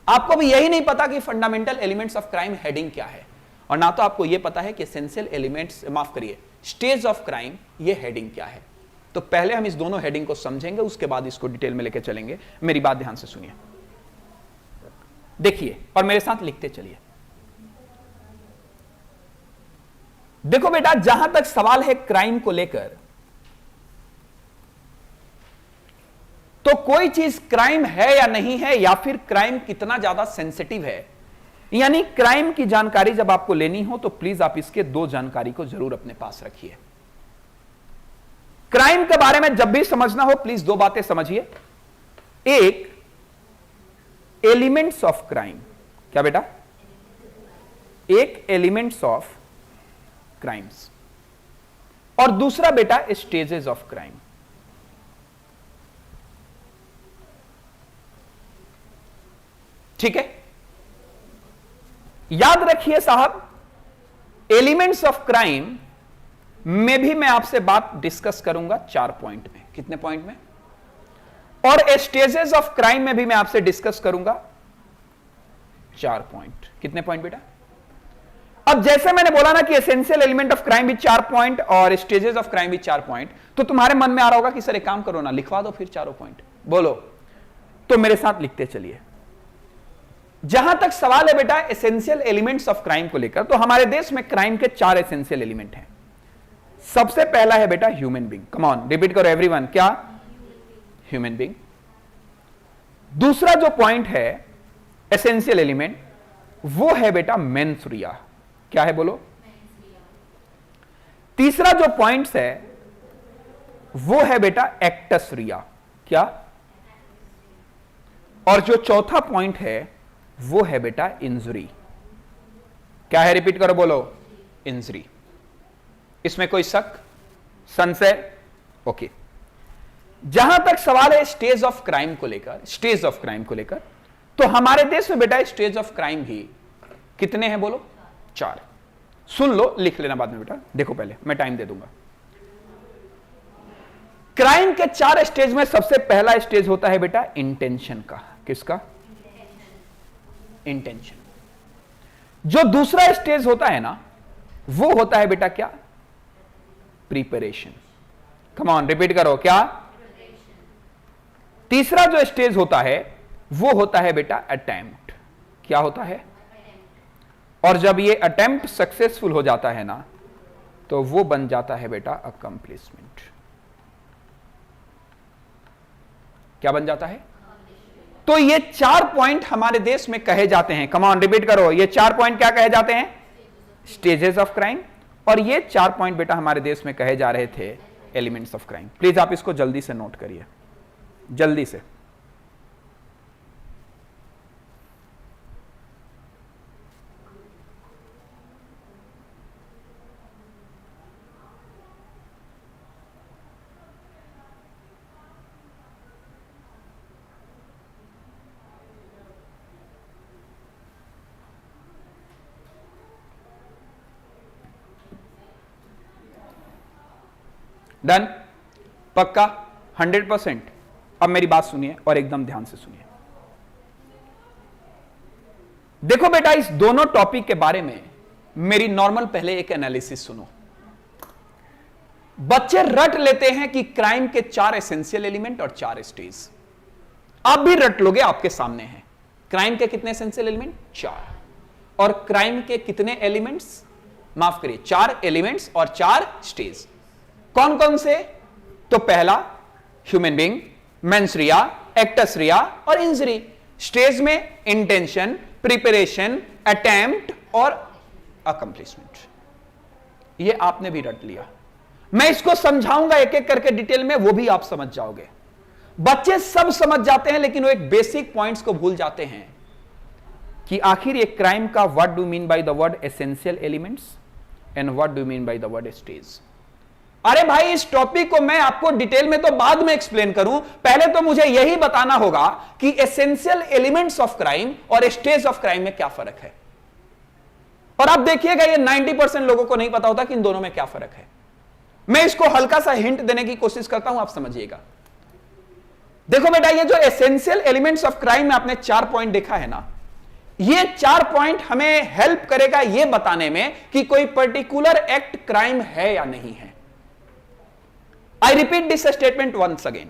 आपको भी यही नहीं पता कि fundamental elements of crime heading क्या है, और ना तो आपको यह पता है कि एसेंशियल एलिमेंट्स, माफ करिए, स्टेज ऑफ क्राइम ये हेडिंग क्या है। तो पहले हम इस दोनों हेडिंग को समझेंगे, उसके बाद इसको डिटेल में लेकर चलेंगे। मेरी बात ध्यान से सुनिए, देखिए और मेरे साथ लिखते चलिए। देखो बेटा, जहां तक सवाल है क्राइम को लेकर, तो कोई चीज क्राइम है या नहीं है, या फिर क्राइम कितना ज्यादा सेंसिटिव है, यानी क्राइम की जानकारी जब आपको लेनी हो तो प्लीज आप इसके दो जानकारी को जरूर अपने पास रखिए। क्राइम के बारे में जब भी समझना हो प्लीज दो बातें समझिए। एक, एलिमेंट्स ऑफ क्राइम। क्या बेटा? एक, एलिमेंट्स ऑफ क्राइम्स, और दूसरा बेटा स्टेजेस ऑफ क्राइम। ठीक है, याद रखिए साहब, एलिमेंट्स ऑफ क्राइम में भी मैं आपसे बात डिस्कस करूंगा 4 पॉइंट में। कितने पॉइंट में? और स्टेजेस ऑफ क्राइम में भी मैं आपसे डिस्कस करूंगा 4 पॉइंट। कितने पॉइंट बेटा? अब जैसे मैंने बोला ना कि एसेंशियल एलिमेंट ऑफ क्राइम भी 4 पॉइंट और स्टेजेस ऑफ क्राइम भी 4 पॉइंट, तो तुम्हारे मन में आ रहा होगा कि सर एक काम करो ना, लिखवा दो फिर चारों पॉइंट। बोलो, तो मेरे साथ लिखते चलिए। जहां तक सवाल है बेटा एसेंशियल एलिमेंट्स ऑफ क्राइम को लेकर, तो हमारे देश में क्राइम के 4 एसेंशियल एलिमेंट हैं। सबसे पहला है बेटा human being. Come on, repeat करो एवरीवन। क्या? Human being. दूसरा जो पॉइंट है एसेंशियल एलिमेंट, वो है बेटा मेंस रिया। क्या है बोलो? तीसरा जो पॉइंट्स है वो है बेटा एक्टस रिया। क्या? और जो चौथा पॉइंट है वो है बेटा इंजरी। क्या है? रिपीट करो, बोलो। इंजरी। इसमें कोई शक, संशय? ओके। जहां तक सवाल है स्टेज ऑफ क्राइम को लेकर, स्टेज ऑफ क्राइम को लेकर, तो हमारे देश में बेटा स्टेज ऑफ क्राइम भी कितने हैं बोलो? 4। सुन लो, लिख लेना बाद में बेटा। देखो पहले मैं टाइम दे दूंगा। क्राइम के 4 स्टेज में सबसे पहला स्टेज होता है बेटा इंटेंशन का। किसका? इंटेंशन। जो दूसरा स्टेज होता है ना, वो होता है बेटा क्या? प्रिपरेशन। कम ऑन, रिपीट करो। क्या? तीसरा जो स्टेज होता है वो होता है बेटा अटेम्प्ट। क्या होता है? और जब ये अटेम्प्ट सक्सेसफुल हो जाता है ना, तो वो बन जाता है बेटा अकम्प्लिशमेंट। क्या बन जाता है? तो ये 4 पॉइंट हमारे देश में कहे जाते हैं। कम ऑन, रिपीट करो। ये 4 पॉइंट क्या कहे जाते हैं? Stages of crime. और ये 4 पॉइंट बेटा हमारे देश में कहे जा रहे the elements of crime. Please आप इसको जल्दी से नोट करिए, जल्दी से। डन? पक्का? 100%? अब मेरी बात सुनिए और एकदम ध्यान से सुनिए। देखो बेटा, इस दोनों टॉपिक के बारे में मेरी नॉर्मल पहले एक एनालिसिस सुनो। बच्चे रट लेते हैं कि क्राइम के 4 एसेंशियल एलिमेंट और 4 स्टेज। आप भी रट लोगे, आपके सामने है। क्राइम के कितने एसेंशियल एलिमेंट? 4। और क्राइम के कितने एलिमेंट्स? माफ करिए, 4 एलिमेंट्स और 4 स्टेज। कौन कौन से? तो पहला human being, mens rea, actus reus और इंजरी। स्टेज में इंटेंशन, प्रिपरेशन, अटेम्प्ट और अकम्प्लिशमेंट। ये आपने भी रट लिया। मैं इसको समझाऊंगा एक एक करके डिटेल में, वो भी आप समझ जाओगे। बच्चे सब समझ जाते हैं, लेकिन वो एक बेसिक पॉइंट्स को भूल जाते हैं कि आखिर ये क्राइम का what do mean by the word essential elements and what do mean by the word stage. अरे भाई, इस टॉपिक को मैं आपको डिटेल में तो बाद में एक्सप्लेन करूं, पहले तो मुझे यही बताना होगा कि एसेंशियल एलिमेंट्स ऑफ क्राइम और स्टेज ऑफ क्राइम में क्या फर्क है। और आप देखिएगा, ये 90% लोगों को नहीं पता होता कि इन दोनों में क्या फर्क है। मैं इसको हल्का सा हिंट देने की कोशिश करता हूं, आप समझिएगा। देखो बेटा, ये जो एसेंशियल एलिमेंट्स ऑफ क्राइम में आपने 4 पॉइंट देखा है ना, ये 4 पॉइंट हमें हेल्प करेगा ये बताने में कि कोई पर्टिकुलर एक्ट क्राइम है या नहीं है। I repeat this statement once again.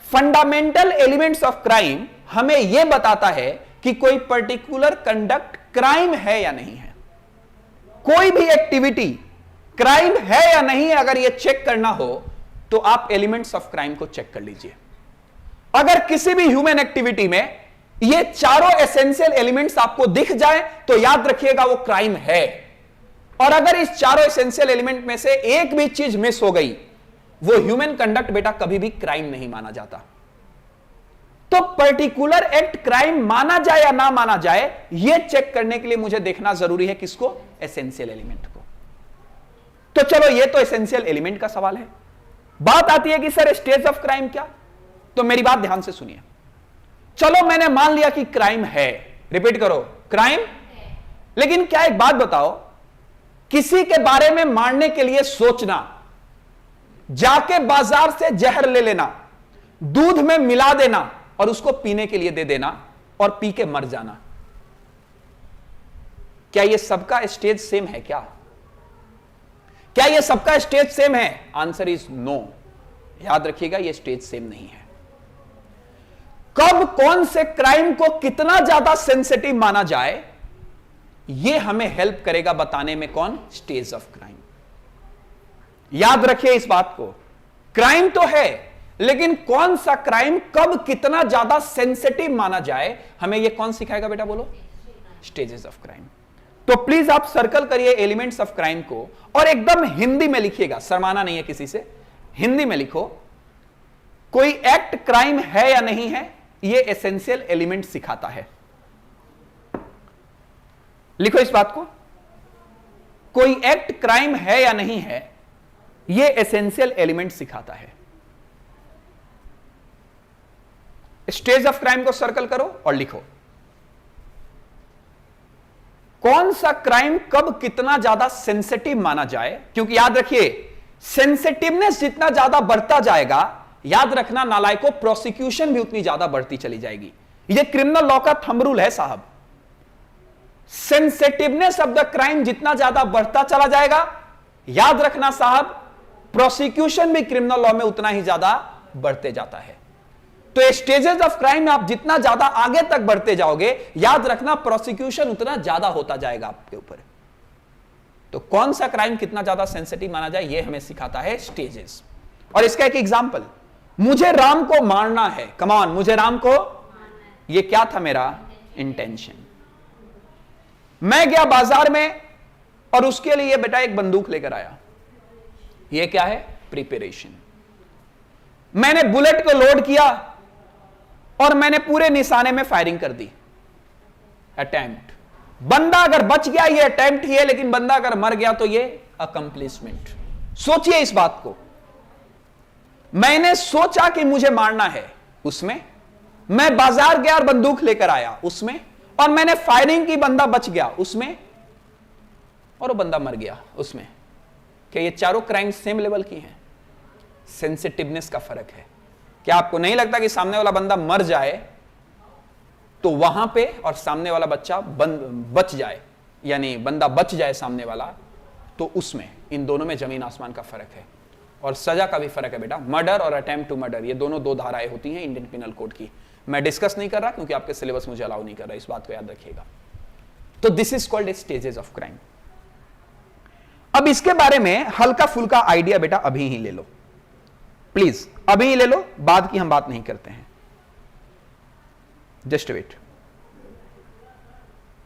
Fundamental elements of crime हमें यह बताता है कि कोई पर्टिकुलर कंडक्ट क्राइम है या नहीं है। कोई भी एक्टिविटी क्राइम है या नहीं है, अगर यह चेक करना हो तो आप एलिमेंट्स ऑफ क्राइम को चेक कर लीजिए। अगर किसी भी ह्यूमन एक्टिविटी में ये चारों एसेंशियल एलिमेंट्स आपको दिख जाए तो याद रखिएगा वो क्राइम है। और अगर इस चारों एसेंशियल एलिमेंट में से एक भी चीज मिस हो गई, वो ह्यूमन कंडक्ट बेटा कभी भी क्राइम नहीं माना जाता। तो पर्टिकुलर एक्ट क्राइम माना जाए या ना माना जाए, यह चेक करने के लिए मुझे देखना जरूरी है किसको? एसेंशियल एलिमेंट को। तो चलो, यह तो एसेंशियल एलिमेंट का सवाल है। बात आती है कि सर स्टेज ऑफ क्राइम क्या? तो मेरी बात ध्यान से सुनिए। चलो, मैंने मान लिया कि क्राइम है, रिपीट करो, क्राइम है। लेकिन क्या एक बात बताओ, किसी के बारे में मारने के लिए सोचना, जाके बाजार से जहर ले लेना, दूध में मिला देना और उसको पीने के लिए दे देना और पी के मर जाना, क्या यह सबका स्टेज सेम है? क्या यह सबका स्टेज सेम है? Answer is no. याद रखिएगा, यह स्टेज सेम नहीं है। कब कौन से क्राइम को कितना ज्यादा सेंसिटिव माना जाए, यह हमें हेल्प करेगा बताने में कौन? Stage of crime. याद रखिए इस बात को, क्राइम तो है, लेकिन कौन सा क्राइम कब कितना ज्यादा सेंसिटिव माना जाए, हमें यह कौन सिखाएगा बेटा? बोलो, स्टेजेस ऑफ क्राइम। तो प्लीज आप सर्कल करिए एलिमेंट्स ऑफ क्राइम को और एकदम हिंदी में लिखिएगा, शर्माना नहीं है किसी से, हिंदी में लिखो। कोई एक्ट क्राइम है या नहीं है, यह एसेंशियल एलिमेंट सिखाता है। लिखो इस बात को, कोई एक्ट क्राइम है या नहीं है, यह एसेंशियल एलिमेंट सिखाता है। स्टेज ऑफ क्राइम को सर्कल करो और लिखो, कौन सा क्राइम कब कितना ज्यादा सेंसिटिव माना जाए। क्योंकि याद रखिए, सेंसिटिवनेस जितना ज्यादा बढ़ता जाएगा, याद रखना नालायकों, प्रोसिक्यूशन भी उतनी ज्यादा बढ़ती चली जाएगी। यह क्रिमिनल लॉ का थंब रूल है साहब। सेंसिटिवनेस ऑफ द क्राइम जितना ज्यादा बढ़ता चला जाएगा, याद रखना साहब, प्रोसिक्यूशन भी क्रिमिनल लॉ में उतना ही ज्यादा बढ़ते जाता है। तो स्टेजेस ऑफ क्राइम में आप जितना ज्यादा आगे तक बढ़ते जाओगे, याद रखना प्रोसिक्यूशन उतना ज्यादा होता जाएगा आपके ऊपर। तो कौन सा क्राइम कितना ज्यादा सेंसिटिव माना जाए, यह हमें सिखाता है स्टेजेस। और इसका एक एग्जांपल, मुझे राम को मारना है, कम ऑन, मुझे राम को, यह क्या था मेरा इंटेंशन। मैं गया बाजार में और उसके लिए बेटा एक बंदूक लेकर आया, यह क्या है? प्रिपरेशन। मैंने बुलेट को लोड किया और मैंने पूरे निशाने में फायरिंग कर दी, अटेम्प्ट। बंदा अगर बच गया ये अटेम्प्ट ही है, लेकिन बंदा अगर मर गया तो ये अकम्प्लिशमेंट। सोचिए इस बात को, मैंने सोचा कि मुझे मारना है, उसमें मैं बाजार गया और बंदूक लेकर आया, उसमें, और मैंने फायरिंग की, बंदा बच गया, उसमें, और वो बंदा मर गया, उसमें। क्या ये चारों क्राइम सेम लेवल की हैं? सेंसिटिवनेस का फर्क है। क्या आपको नहीं लगता कि सामने वाला बंदा मर जाए तो वहां पे, और सामने वाला बच्चा बच जाए, यानी बंदा बच जाए सामने वाला, तो उसमें, इन दोनों में जमीन आसमान का फर्क है। और सजा का भी फर्क है बेटा। मर्डर और अटेम्प्ट टू मर्डर, ये दोनों दो धाराएं होती हैं इंडियन पिनल कोड की। मैं डिस्कस नहीं कर रहा क्योंकि आपके सिलेबस मुझे अलाउ नहीं कर रहा, इस बात को याद रखिएगा। तो this is called stages of crime. अब इसके बारे में हल्का फुल्का आइडिया बेटा अभी ही ले लो, प्लीज अभी ही ले लो, बाद की हम बात नहीं करते हैं। Just wait.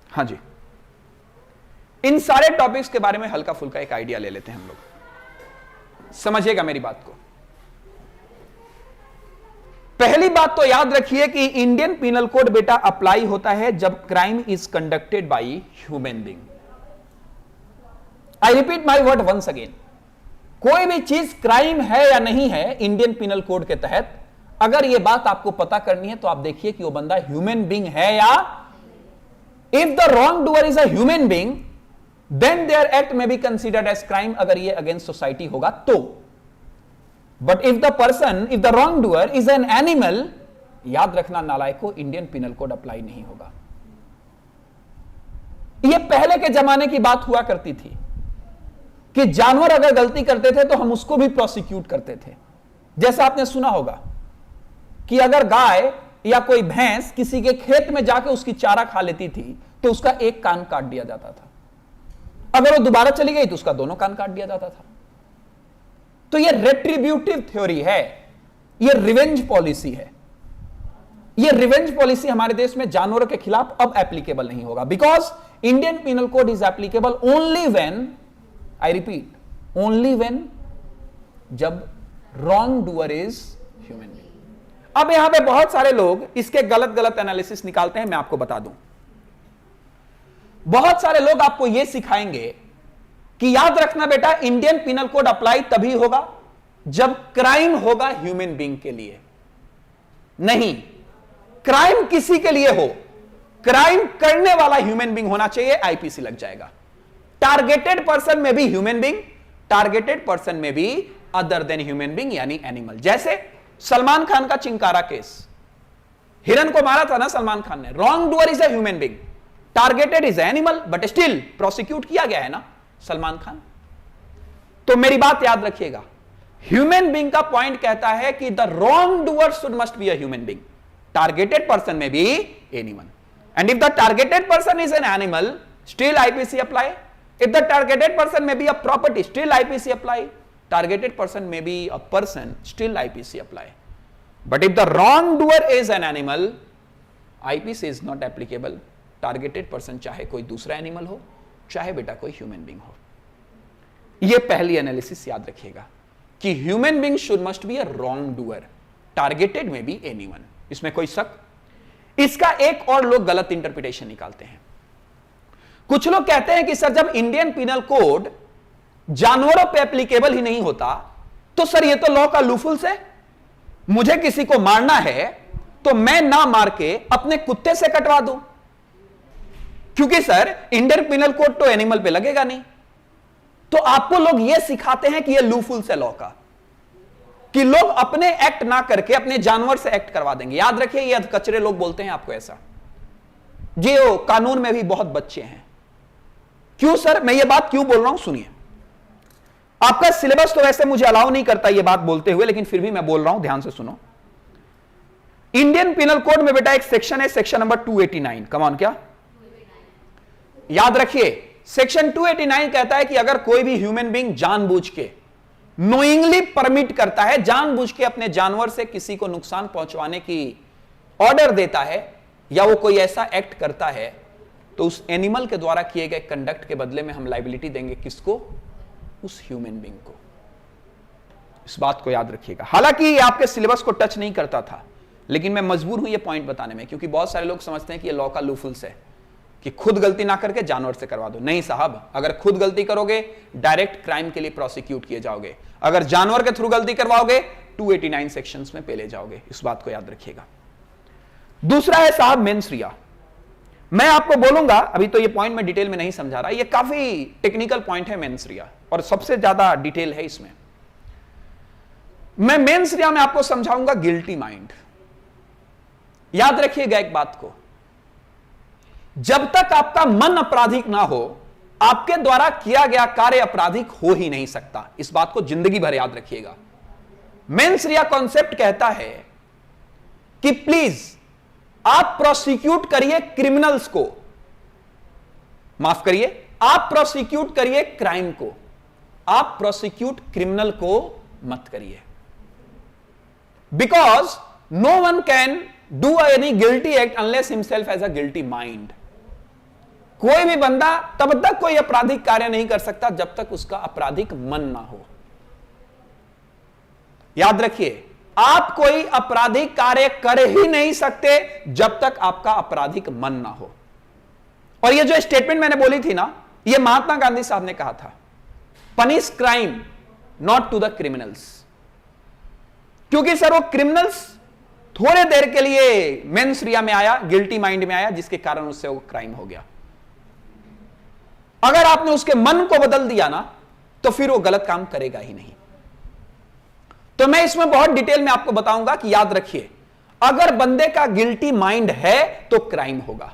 हाँ जी, इन सारे टॉपिक्स के बारे में हल्का फुल्का एक आइडिया ले लेते हैं हम लोग। समझिएगा मेरी बात को। पहली बात तो याद रखिए कि इंडियन पिनल कोड बेटा अप्लाई होता है जब crime is conducted by human being. I repeat my word once again, कोई भी चीज क्राइम है या नहीं है इंडियन पिनल कोड के तहत, अगर यह बात आपको पता करनी है तो आप देखिए कि वो बंदा ह्यूमन बीइंग है या, if the wrong doer is a human being then their act may be considered as crime, अगर ये अगेंस्ट सोसाइटी होगा तो। But if the person, if the wrong doer is an animal, याद रखना नालायकों, Indian penal code apply नहीं होगा। यह पहले के जमाने की बात हुआ करती थी कि जानवर अगर गलती करते थे तो हम उसको भी प्रोसिक्यूट करते थे। जैसा आपने सुना होगा कि अगर गाय या कोई भैंस किसी के खेत में जाके उसकी चारा खा लेती थी तो उसका एक कान काट दिया जाता था। अगर वो दोबारा चली गई तो उसका दोनों कान काट दिया जाता था। तो ये रेट्रीब्यूटिव थ्योरी है, ये रिवेंज पॉलिसी है। ये रिवेंज पॉलिसी हमारे देश में जानवरों के खिलाफ अब एप्लीकेबल नहीं होगा, because Indian penal code is applicable only when, I repeat, only when, जब wrong doer is human being. अब यहां पे बहुत सारे लोग इसके गलत गलत एनालिसिस निकालते हैं, मैं आपको बता दूं। बहुत सारे लोग आपको यह सिखाएंगे कि याद रखना बेटा, इंडियन पिनल कोड अप्लाई तभी होगा जब क्राइम होगा ह्यूमन बीइंग के लिए। नहीं, क्राइम किसी के लिए हो, क्राइम करने वाला ह्यूमन बीइंग होना चाहिए, आईपीसी लग जाएगा। टारगेटेड पर्सन में भी human being, targeted person may भी अदर देन ह्यूमन बीइंग यानी एनिमल। जैसे सलमान खान का चिंकारा केस, हिरन को मारा था ना सलमान खान ने, wrong doer is a human being, targeted is animal, but still prosecute किया गया है ना सलमान खान। तो मेरी बात याद रखिएगा, ह्यूमन बीइंग का पॉइंट कहता है कि the wrong doer should must be a human being, targeted person may be animal. And if the targeted person is an animal, still IPC apply. If the targeted person may be a property, still IPC apply. Targeted person may be a person, still IPC apply. But if the wrongdoer is an animal, IPC is not applicable. Targeted person चाहे कोई दूसरा animal हो, चाहे बेटा कोई human being हो। यह पहली एनालिसिस याद रखिएगा कि human being should must be a wrong doer, targeted में बी एनीवन, इसमें कोई शक। इसका एक और लोग गलत इंटरप्रिटेशन निकालते हैं। कुछ लोग कहते हैं कि सर जब इंडियन पिनल कोड जानवरों पे एप्लीकेबल ही नहीं होता तो सर ये तो लॉ का लूफुल्स है, मुझे किसी को मारना है तो मैं ना मार के अपने कुत्ते से कटवा दूं, क्योंकि सर इंडियन पिनल कोड तो एनिमल पे लगेगा नहीं। तो आपको लोग ये सिखाते हैं कि ये लूफुल्स है लॉ का, कि लोग अपने एक्ट ना करके अपने जानवर से एक्ट करवा देंगे। याद रखिए, ये अधकचरे लोग बोलते हैं आपको ऐसा, जो कानून में भी बहुत बच्चे हैं। क्यों सर, मैं ये बात क्यों बोल रहा हूं, सुनिए। आपका सिलेबस तो वैसे मुझे अलाउ नहीं करता ये बात बोलते हुए, लेकिन फिर भी मैं बोल रहा हूं, ध्यान से सुनो। इंडियन पिनल कोड में बेटा एक सेक्शन है, सेक्शन नंबर 289। कम ऑन, क्या याद रखिए, सेक्शन 289 कहता है कि अगर कोई भी ह्यूमन बीइंग जानबूझ के, नोइंगली परमिट करता है, जानबूझ के अपने जानवर से किसी को नुकसान पहुंचवाने की ऑर्डर देता है, या वो कोई ऐसा एक्ट करता है, तो उस एनिमल के द्वारा किए गए कंडक्ट के बदले में हम लाइबिलिटी देंगे किसको, उस ह्यूमन बीइंग को। इस बात को याद रखिएगा। हालांकि ये आपके सिलेबस को टच नहीं करता था, लेकिन मैं मजबूर हूं ये पॉइंट बताने में, क्योंकि बहुत सारे लोग समझते हैं कि ये लॉ का लूफुल्स है कि खुद गलती ना करके जानवर से करवा दो। नहीं साहब, अगर खुद गलती करोगे डायरेक्ट क्राइम के लिए प्रोसिक्यूट किए जाओगे, अगर जानवर के थ्रू गलती करवाओगे 289 सेक्शंस में पेले जाओगे। इस बात को याद रखिएगा। दूसरा है साहब मेंस रिया। मैं आपको बोलूंगा, अभी तो ये पॉइंट मैं डिटेल में नहीं समझा रहा, ये काफी टेक्निकल पॉइंट है मेंस रिया, और सबसे ज्यादा डिटेल है इसमें। मैं मेंस रिया में आपको समझाऊंगा गिल्टी माइंड। याद रखिएगा एक बात को, जब तक आपका मन अपराधिक ना हो, आपके द्वारा किया गया कार्य अपराधिक हो ही नहीं सकता। इस बात को जिंदगी भर याद रखिएगा। मेंस रिया कॉन्सेप्ट कहता है कि प्लीज आप प्रोसिक्यूट करिए क्रिमिनल्स को, माफ करिए, आप प्रोसिक्यूट करिए क्राइम को, आप प्रोसिक्यूट क्रिमिनल को मत करिए। Because no one can do any guilty act unless himself has a guilty mind. कोई भी बंदा तब तक कोई आपराधिक कार्य नहीं कर सकता जब तक उसका आपराधिक मन ना हो। याद रखिए, आप कोई आपराधिक कार्य कर ही नहीं सकते जब तक आपका आपराधिक मन ना हो। और ये जो स्टेटमेंट मैंने बोली थी ना, ये महात्मा गांधी साहब ने कहा था, punish crime not to the criminals. क्योंकि सर वो क्रिमिनल्स थोड़े देर के लिए मेंस रिया में आया, गिल्टी माइंड में आया, जिसके कारण उससे वो क्राइम हो गया। अगर आपने उसके मन को बदल दिया ना, तो फिर वो गलत काम करेगा ही नहीं। तो मैं इसमें बहुत डिटेल में आपको बताऊंगा कि याद रखिए, अगर बंदे का गिल्टी माइंड है तो क्राइम होगा,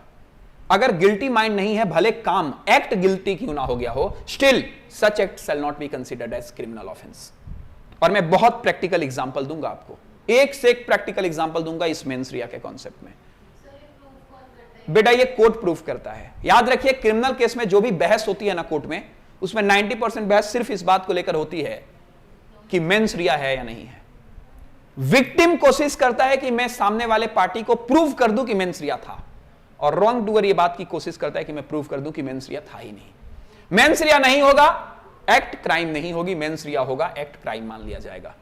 अगर गिल्टी माइंड नहीं है, भले काम एक्ट गिल्टी क्यों ना हो गया हो, still such act shall not be considered as criminal offence. और मैं बहुत प्रैक्टिकल एग्जांपल दूंगा आपको, एक से एक प्रैक्टिकल एग्जांपल दूंगा इस मेंस रिया के कॉन्सेप्ट में। बेटा ये कोर्ट प्रूफ करता है। याद रखिए क्रिमिनल केस में जो भी बहस होती है ना कोर्ट में, उसमें 90% बहस सिर्फ इस बात को लेकर होती है कि मेंस रिया है या नहीं है। विक्टिम कोशिश करता है कि मैं सामने वाले पार्टी को प्रूव कर दूं कि मेंस रिया था, और रॉन्ग डूअर ये बात की कोशिश करता है कि मैं प्रूव कर दूं कि मेंस रिया था ही नहीं। मेंस रिया नहीं होगा, एक्ट क्राइम नहीं होगी, मेंस रिया होगा, एक्ट क्राइम मान लिया जाएगा।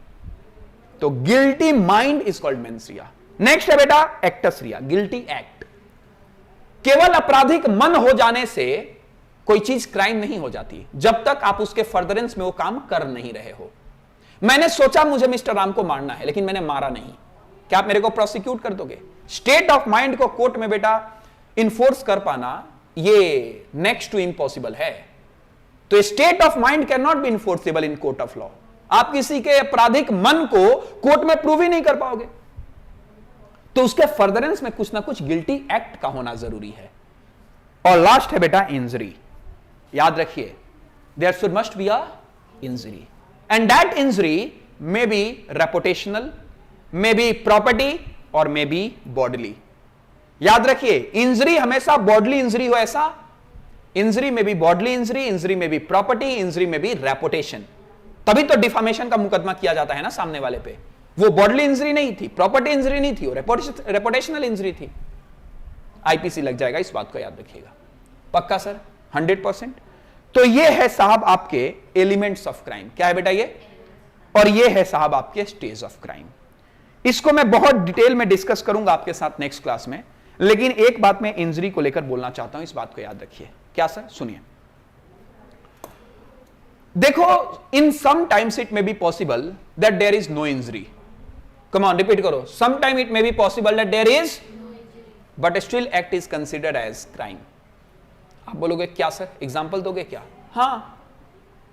तो guilty mind is called mains Riya. Next है बेटा एक्टस रिया, गिल्टी एक्ट। केवल आपराधिक मन हो जाने से कोई चीज क्राइम नहीं हो जाती जब तक आप उसके फर्दरेंस में वो काम कर नहीं रहे हो। मैंने सोचा मुझे मिस्टर राम को मारना है, लेकिन मैंने मारा नहीं, क्या आप मेरे को प्रोसिक्यूट कर दोगे? स्टेट ऑफ माइंड को कोर्ट में बेटा इन्फोर्स कर पाना ये नेक्स्ट टू इम्पॉसिबल है। तो state of mind can not be enforceable in court of law. आप किसी के आपराधिक मन को कोर्ट में प्रूव ही नहीं कर पाओगे। तो उसके फर्दरेंस में कुछ ना कुछ गिल्टी एक्ट का होना जरूरी है। और लास्ट है बेटा इंजरी। याद रखिए there should must be a injury, and that injury may be reputational, may be property और मे बी बॉडली। याद रखिए इंजरी हमेशा बॉडली इंजरी हो ऐसा, इंजरी में भी बॉडली इंजरी, इंजरी में भी प्रॉपर्टी, इंजरी में भी रेपुटेशन। तभी तो डिफामेशन का मुकदमा किया जाता है ना सामने वाले पे। वो बॉडली इंजरी नहीं थी, प्रॉपर्टी इंजरी नहीं थी, रेपुटेशनल इंजरी थी, आईपीसी लग जाएगा, इस बात को याद रखिएगा। पक्का सर? 100%। तो ये है साहब आपके एलिमेंट्स ऑफ क्राइम। क्या है बेटा ये? और ये है साहब आपके स्टेज ऑफ क्राइम। इसको मैं बहुत डिटेल में डिस्कस करूंगा आपके साथ नेक्स्ट क्लास में, लेकिन एक बात मैं इंजरी को लेकर बोलना चाहता हूं, इस बात को याद रखिए। क्या सर? सुनिए, देखो in sometimes it may be possible that there is no injury. Come on, repeat करो। Sometime it may be possible that there is, but still act is considered as crime. आप बोलोगे क्या sir, example दोगे क्या? हाँ,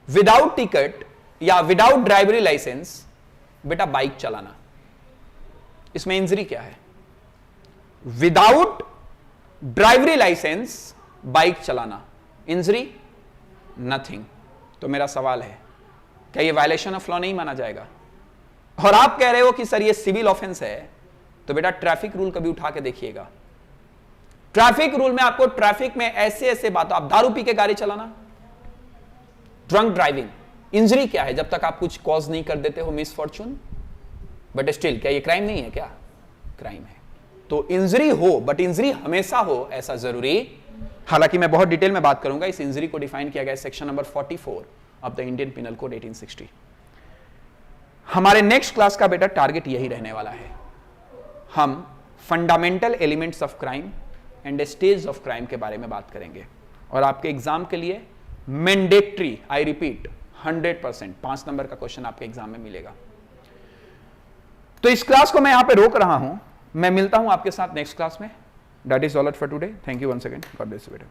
without ticket या without driving licence बेटा bike चलाना, इसमें इंजरी क्या है? विदाउट ड्राइवरी लाइसेंस बाइक चलाना, इंजरी नथिंग। तो मेरा सवाल है क्या ये वायलेशन ऑफ लॉ नहीं माना जाएगा? और आप कह रहे हो कि सर ये सिविल ऑफेंस है, तो बेटा ट्रैफिक रूल कभी उठा के देखिएगा। ट्रैफिक रूल में आपको ट्रैफिक में ऐसे ऐसे बातों, आप दारू पी के गाड़ी चलाना, ड्रंक ड्राइविंग, इंजरी क्या है? जब तक आप कुछ कॉज नहीं कर देते हो मिसफॉर्चून, बट स्टिल क्या ये क्राइम नहीं है? क्या क्राइम है। तो इंजरी हो, बट इंजरी हमेशा हो ऐसा जरूरी, हालांकि मैं बहुत डिटेल में बात करूंगा। इस इंजरी को डिफाइन किया गया section number 44 of the Indian penal code 1860। हमारे नेक्स्ट क्लास का बेटा टारगेट यही रहने वाला है। हम fundamental elements of crime and stage of crime के बारे में बात करेंगे, और आपके एग्जाम के लिए मैंडेटरी, आई रिपीट 100%, 5 नंबर का क्वेश्चन आपके एग्जाम में मिलेगा। तो इस क्लास को मैं यहां पे रोक रहा हूं, मैं मिलता हूं आपके साथ नेक्स्ट क्लास में। That is all it for today. Thank you once again, God bless you बेटा।